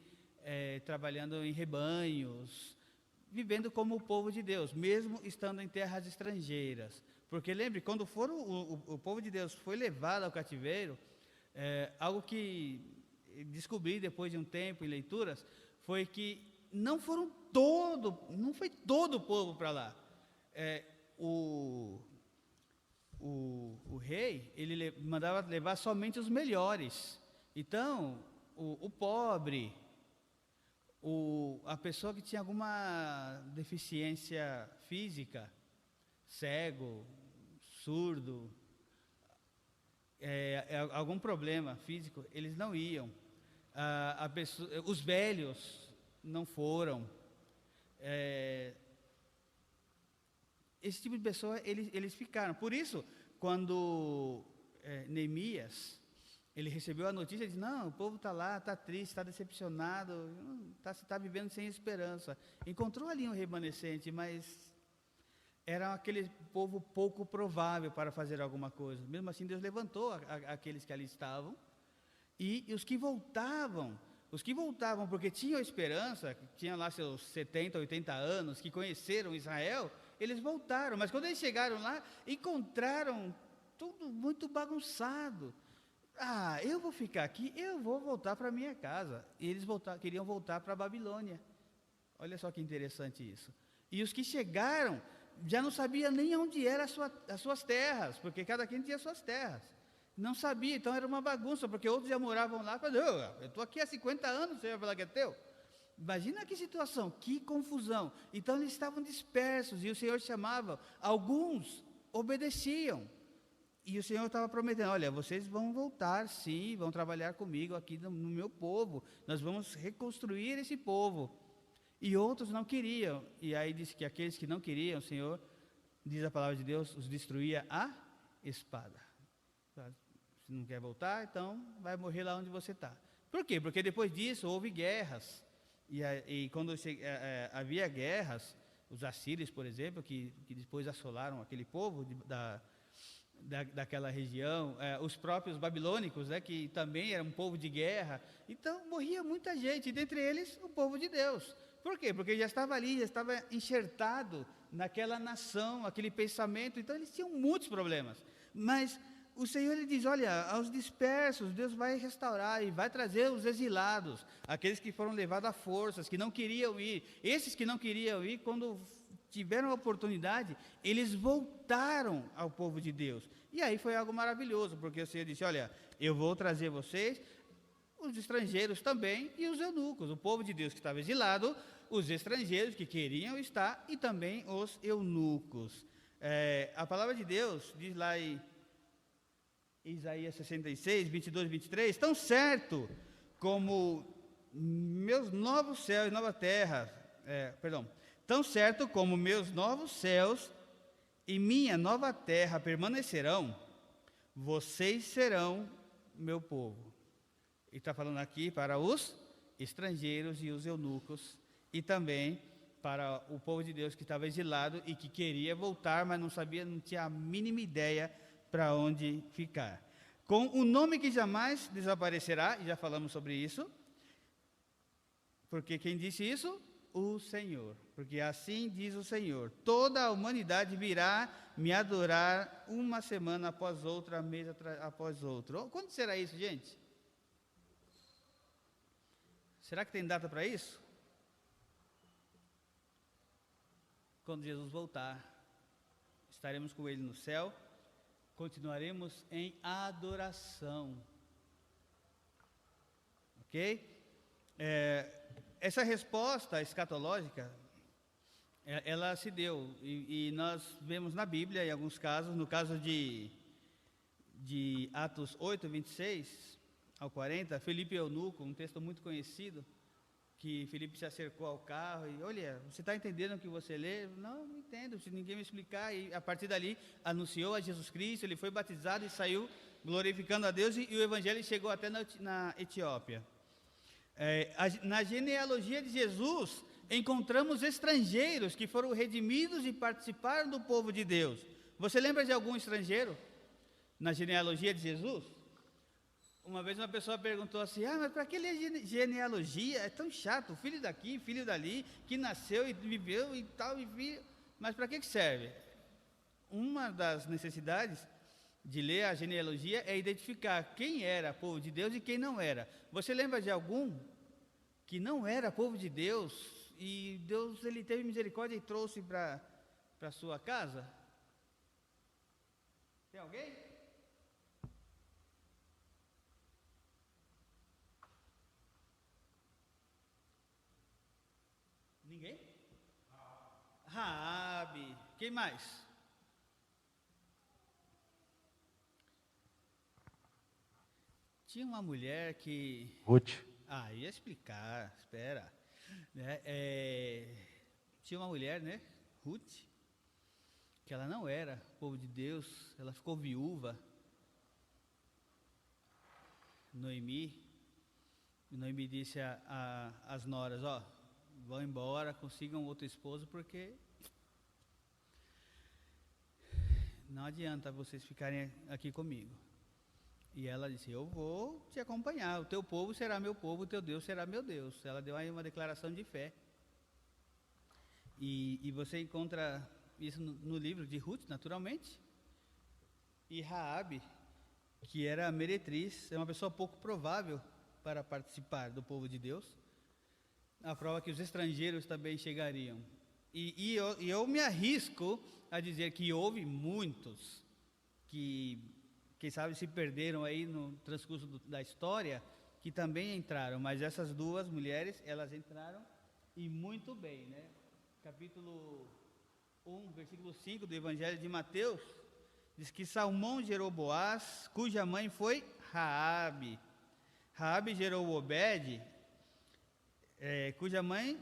trabalhando em rebanhos, vivendo como o povo de Deus, mesmo estando em terras estrangeiras. Porque lembre, quando o povo de Deus foi levado ao cativeiro, algo que descobri depois de um tempo em leituras, foi que não foi todo o povo para lá. O rei, ele mandava levar somente os melhores. Então, o pobre, a pessoa que tinha alguma deficiência física, cego, surdo, algum problema físico, eles não iam. Os velhos não foram. Esse tipo de pessoa, eles ficaram. Por isso, quando Neemias, ele recebeu a notícia, ele disse, não, o povo está lá, está triste, está decepcionado, está vivendo sem esperança. Encontrou ali um remanescente, mas era aquele povo pouco provável para fazer alguma coisa. Mesmo assim, Deus levantou aqueles que ali estavam, e os que voltavam porque tinham esperança, tinham lá seus 70, 80 anos, que conheceram Israel, eles voltaram. Mas quando eles chegaram lá, encontraram tudo muito bagunçado. Eu vou ficar aqui, eu vou voltar para minha casa. E eles queriam voltar para a Babilônia. Olha só que interessante isso. E os que chegaram, já não sabiam nem onde eram as suas terras, porque cada quem tinha suas terras. Não sabia, então era uma bagunça, porque outros já moravam lá, eu estou aqui há 50 anos, você vai falar que é teu? Imagina que situação, que confusão. Então eles estavam dispersos, e o Senhor chamava, alguns obedeciam, E o Senhor estava prometendo, olha, vocês vão voltar sim, vão trabalhar comigo aqui no meu povo, nós vamos reconstruir esse povo. E outros não queriam, e aí disse que aqueles que não queriam, o Senhor, diz a palavra de Deus, os destruía a espada. Se não quer voltar, então vai morrer lá onde você está. Por quê? Porque depois disso houve guerras, e quando havia guerras, os assírios, por exemplo, que depois assolaram aquele povo daquela região, os próprios babilônicos, né, que também era um povo de guerra, então morria muita gente, dentre eles o povo de Deus. Por quê? Porque já estava ali, já estava enxertado naquela nação, aquele pensamento, então eles tinham muitos problemas. Mas o Senhor, ele diz, olha, aos dispersos Deus vai restaurar e vai trazer os exilados, aqueles que foram levados a forças, que não queriam ir. Esses que não queriam ir, quando tiveram a oportunidade, eles voltaram ao povo de Deus. E aí foi algo maravilhoso, porque o Senhor disse, olha, eu vou trazer vocês, os estrangeiros também, e os eunucos, o povo de Deus que estava exilado, os estrangeiros que queriam estar, e também os eunucos. A palavra de Deus diz lá em Isaías 66, 22 e 23, tão certo como meus novos céus e nova terra, tão certo como meus novos céus e minha nova terra permanecerão, vocês serão meu povo. E está falando aqui para os estrangeiros e os eunucos, e também para o povo de Deus que estava exilado e que queria voltar, mas não sabia, não tinha a mínima ideia para onde ficar. Com o nome que jamais desaparecerá, e já falamos sobre isso, porque quem disse isso? O Senhor, porque assim diz o Senhor, toda a humanidade virá me adorar uma semana após outra, mês após outro. Quando será isso, gente? Será que tem data para isso? Quando Jesus voltar, estaremos com Ele no céu, continuaremos em adoração. Ok? Essa resposta escatológica, ela se deu, e nós vemos na Bíblia, em alguns casos, no caso de Atos 8, 26 ao 40, Filipe Eunuco, um texto muito conhecido, que Filipe se acercou ao carro e, olha, você está entendendo o que você lê? Não entendo, se ninguém me explicar. E a partir dali anunciou a Jesus Cristo, ele foi batizado e saiu glorificando a Deus, e o evangelho chegou até na Etiópia. Na genealogia de Jesus, encontramos estrangeiros que foram redimidos e participaram do povo de Deus. Você lembra de algum estrangeiro na genealogia de Jesus? Uma vez uma pessoa perguntou assim, mas para que ler genealogia? É tão chato, filho daqui, filho dali, que nasceu e viveu e tal, mas para que serve? Uma das necessidades de ler a genealogia é identificar quem era povo de Deus e quem não era. Você lembra de algum que não era povo de Deus e Deus, ele teve misericórdia e trouxe para a sua casa? Tem alguém? Ninguém? Raabe. Quem mais? Tinha uma mulher que... Ruth. Ia explicar, espera. Tinha uma mulher, né? Ruth, que ela não era povo de Deus, ela ficou viúva. Noemi disse às noras, vão embora, consigam outro esposo, porque não adianta vocês ficarem aqui comigo. E ela disse, eu vou te acompanhar, o teu povo será meu povo, o teu Deus será meu Deus. Ela deu aí uma declaração de fé. E você encontra isso no livro de Ruth, naturalmente. E Raabe, que era a meretriz, é uma pessoa pouco provável para participar do povo de Deus. A prova que os estrangeiros também chegariam. E eu me arrisco a dizer que houve muitos que, quem sabe, se perderam aí no transcurso da história, que também entraram. Mas essas duas mulheres, elas entraram e muito bem, né? Capítulo 1, versículo 5 do Evangelho de Mateus, Diz que Salmão gerou Boaz, cuja mãe foi Raabe. Raabe gerou Obed, cuja mãe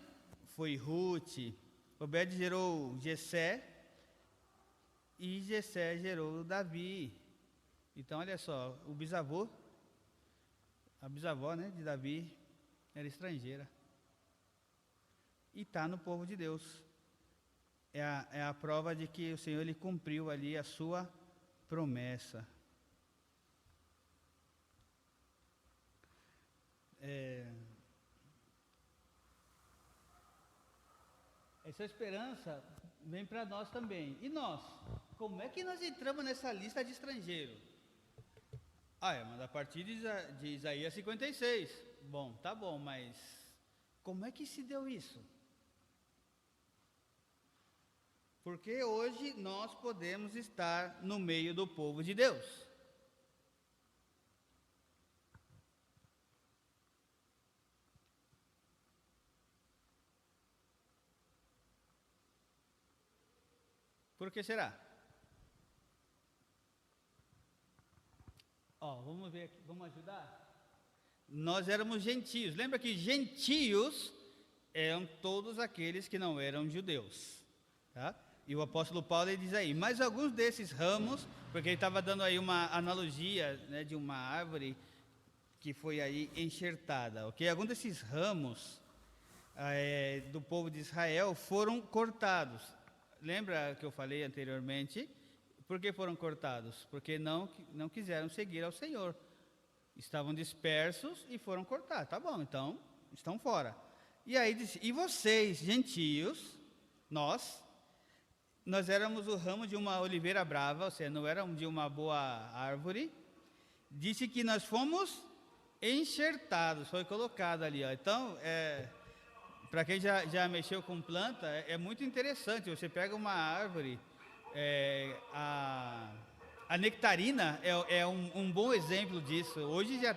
foi Rute. Obed gerou Jessé e Jessé gerou Davi. Então, olha só, a bisavó, né, de Davi era estrangeira. E está no povo de Deus. É a prova de que o Senhor ele cumpriu ali a sua promessa. Essa esperança vem para nós também. E nós? Como é que nós entramos nessa lista de estrangeiro? Mas a partir de Isaías 56. Bom, tá bom, mas como é que se deu isso? Porque hoje nós podemos estar no meio do povo de Deus. Por que será? Vamos ver aqui, vamos ajudar? Nós éramos gentios. Lembra que gentios eram todos aqueles que não eram judeus, tá? E o apóstolo Paulo ele diz aí, mas alguns desses ramos, porque ele estava dando aí uma analogia, né, de uma árvore que foi aí enxertada, ok? Alguns desses ramos do povo de Israel foram cortados. Lembra que eu falei anteriormente? Por que foram cortados? Porque não quiseram seguir ao Senhor. Estavam dispersos e foram cortados. Tá bom, então estão fora. E aí disse, e vocês, gentios, nós éramos o ramo de uma oliveira brava, ou seja, não éramos de uma boa árvore. Disse que nós fomos enxertados, foi colocado ali, ó. Então, para quem já mexeu com planta, é muito interessante. Você pega uma árvore, a nectarina é um bom exemplo disso. Hoje já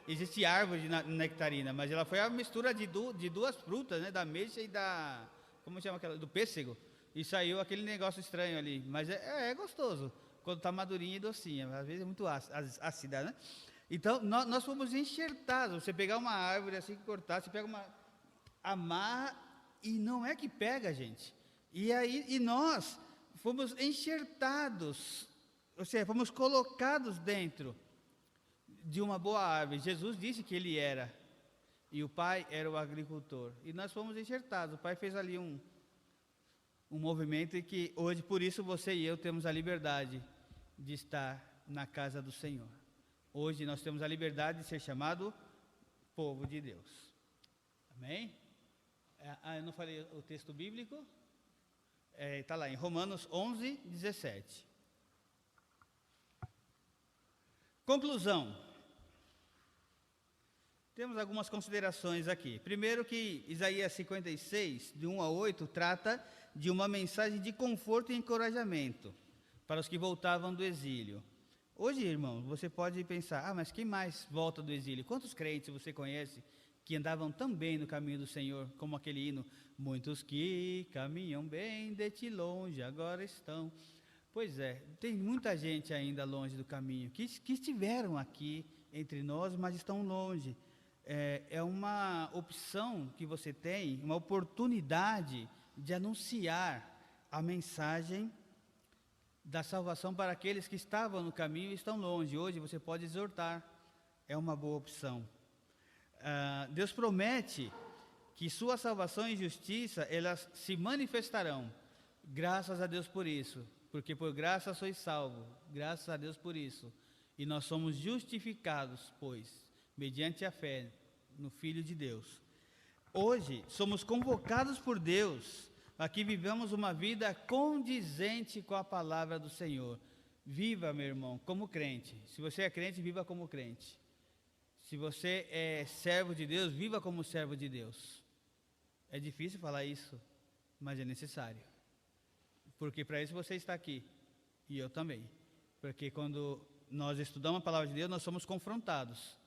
existe árvore de nectarina, mas ela foi a mistura de duas frutas, né, da ameixa e como chama aquela, do pêssego, e saiu aquele negócio estranho ali. Mas é gostoso, quando está madurinha e docinha, às vezes é muito ácida, né? Então, nós fomos enxertados. Você pegar uma árvore assim, cortar, você pega amarra, e não é que pega, gente. E nós fomos enxertados, ou seja, fomos colocados dentro de uma boa árvore. Jesus disse que ele era, e o Pai era o agricultor, e nós fomos enxertados. O Pai fez ali um movimento, e que hoje, por isso, você e eu temos a liberdade de estar na casa do Senhor. Hoje nós temos a liberdade de ser chamado povo de Deus. Amém? Eu não falei o texto bíblico? Está lá em Romanos 11, 17. Conclusão. Temos algumas considerações aqui. Primeiro que Isaías 56, de 1 a 8, trata de uma mensagem de conforto e encorajamento para os que voltavam do exílio. Hoje, irmão, você pode pensar, mas quem mais volta do exílio? Quantos crentes você conhece que andavam tão bem no caminho do Senhor, como aquele hino, muitos que caminham bem de ti longe, agora estão. Pois é, tem muita gente ainda longe do caminho, que estiveram aqui entre nós, mas estão longe. É uma opção que você tem, uma oportunidade de anunciar a mensagem da salvação para aqueles que estavam no caminho e estão longe. Hoje você pode exortar, é uma boa opção. Deus promete que sua salvação e justiça, elas se manifestarão. Graças a Deus por isso, porque por graça sois salvos, graças a Deus por isso. E nós somos justificados, pois, mediante a fé no Filho de Deus. Hoje, somos convocados por Deus para que vivamos uma vida condizente com a palavra do Senhor. Viva, meu irmão, como crente. Se você é crente, viva como crente. Se você é servo de Deus, viva como servo de Deus. É difícil falar isso, mas é necessário. Porque para isso você está aqui, e eu também. Porque quando nós estudamos a palavra de Deus, nós somos confrontados.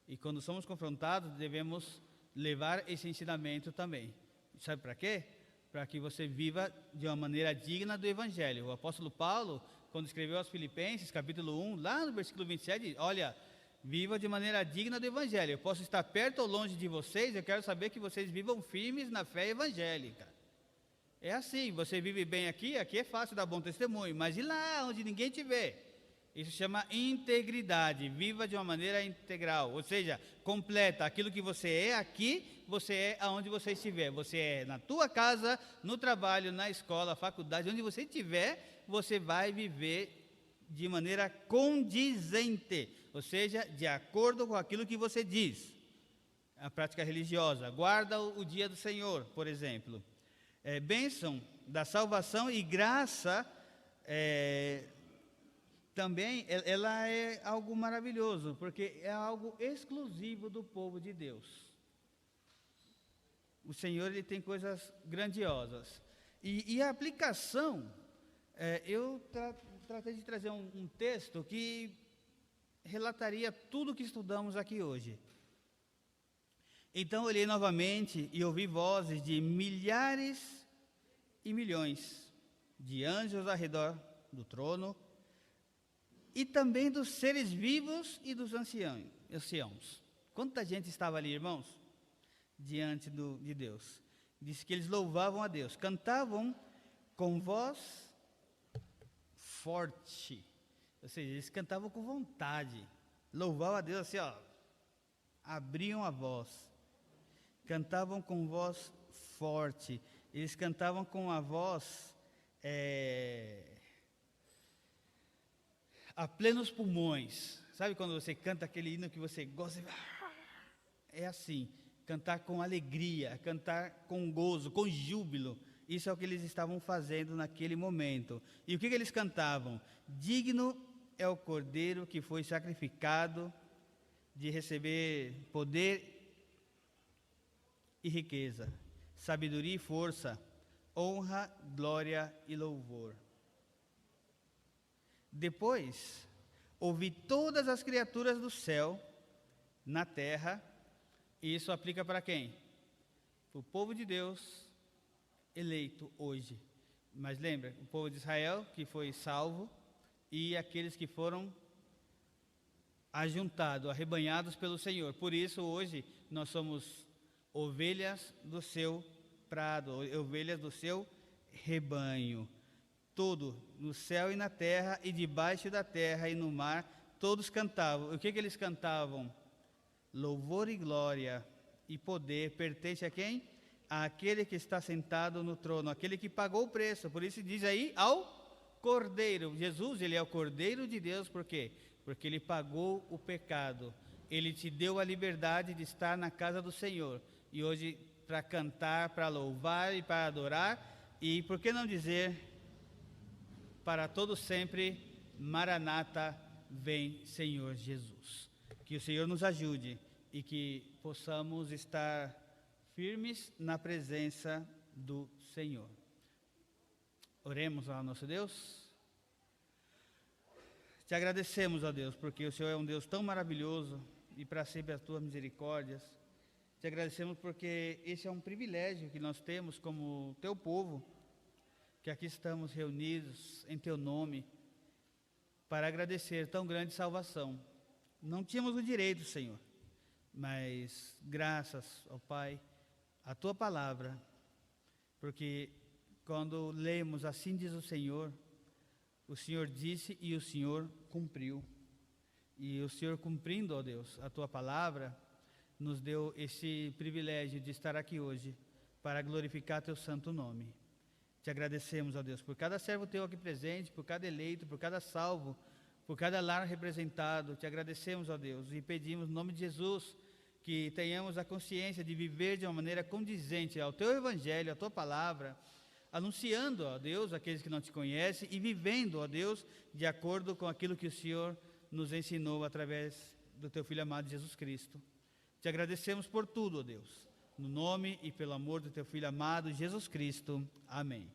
E quando somos confrontados, devemos levar esse ensinamento também. Sabe para quê? Para que você viva de uma maneira digna do Evangelho. O apóstolo Paulo, quando escreveu aos Filipenses, capítulo 1, lá no versículo 27, diz, olha, viva de maneira digna do Evangelho. Eu posso estar perto ou longe de vocês, eu quero saber que vocês vivam firmes na fé evangélica. É assim, você vive bem aqui é fácil dar bom testemunho, mas e lá onde ninguém te vê? Isso chama integridade, viva de uma maneira integral, ou seja, completa, aquilo que você é aqui, você é aonde você estiver, você é na tua casa, no trabalho, na escola, faculdade, onde você estiver, você vai viver de maneira condizente, ou seja, de acordo com aquilo que você diz. A prática religiosa, guarda o dia do Senhor, por exemplo. Bênção da salvação e graça, também, ela é algo maravilhoso, porque é algo exclusivo do povo de Deus. O Senhor, ele tem coisas grandiosas. E a aplicação, eu tratei de trazer um texto que relataria tudo o que estudamos aqui hoje. Então, olhei novamente e ouvi vozes de milhares e milhões de anjos ao redor do trono, e também dos seres vivos e dos anciãos. Quanta gente estava ali, irmãos, diante de Deus. Diz que eles louvavam a Deus, cantavam com voz forte, ou seja, eles cantavam com vontade, louvavam a Deus assim, ó, abriam a voz, cantavam com voz forte, eles cantavam com a voz a plenos pulmões. Sabe quando você canta aquele hino que você gosta? É assim, cantar com alegria, cantar com gozo, com júbilo. Isso é o que eles estavam fazendo naquele momento. E o que eles cantavam? Digno é o Cordeiro que foi sacrificado de receber poder e riqueza, sabedoria e força, honra, glória e louvor. Depois, ouvi todas as criaturas do céu, na terra, e isso aplica para quem? Para o povo de Deus, eleito hoje. Mas lembra, o povo de Israel, que foi salvo, e aqueles que foram ajuntados, arrebanhados pelo Senhor. Por isso, hoje, nós somos ovelhas do seu prado, ovelhas do seu rebanho. Tudo, no céu e na terra, e debaixo da terra e no mar, todos cantavam. O que eles cantavam? Louvor e glória e poder pertence a quem? Àquele que está sentado no trono, aquele que pagou o preço. Por isso diz aí, ao Cordeiro. Jesus, ele é o Cordeiro de Deus, por quê? Porque ele pagou o pecado. Ele te deu a liberdade de estar na casa do Senhor. E hoje, para cantar, para louvar e para adorar, e por que não dizer... para todo sempre, Maranata, vem Senhor Jesus. Que o Senhor nos ajude e que possamos estar firmes na presença do Senhor. Oremos ao nosso Deus. Te agradecemos, ó Deus, porque o Senhor é um Deus tão maravilhoso e para sempre as tuas misericórdias. Te agradecemos porque esse é um privilégio que nós temos como teu povo, que aqui estamos reunidos em teu nome, para agradecer tão grande salvação. Não tínhamos o direito, Senhor, mas graças ao Pai, a tua palavra, porque quando lemos assim diz o Senhor disse e o Senhor cumpriu. E o Senhor cumprindo, ó Deus, a tua palavra, nos deu esse privilégio de estar aqui hoje, para glorificar teu santo nome. Te agradecemos, ó Deus, por cada servo teu aqui presente, por cada eleito, por cada salvo, por cada lar representado. Te agradecemos, ó Deus, e pedimos, no nome de Jesus, que tenhamos a consciência de viver de uma maneira condizente ao teu evangelho, à tua palavra, anunciando, ó Deus, aqueles que não te conhecem e vivendo, ó Deus, de acordo com aquilo que o Senhor nos ensinou através do teu Filho amado Jesus Cristo. Te agradecemos por tudo, ó Deus. No nome e pelo amor do teu Filho amado, Jesus Cristo. Amém.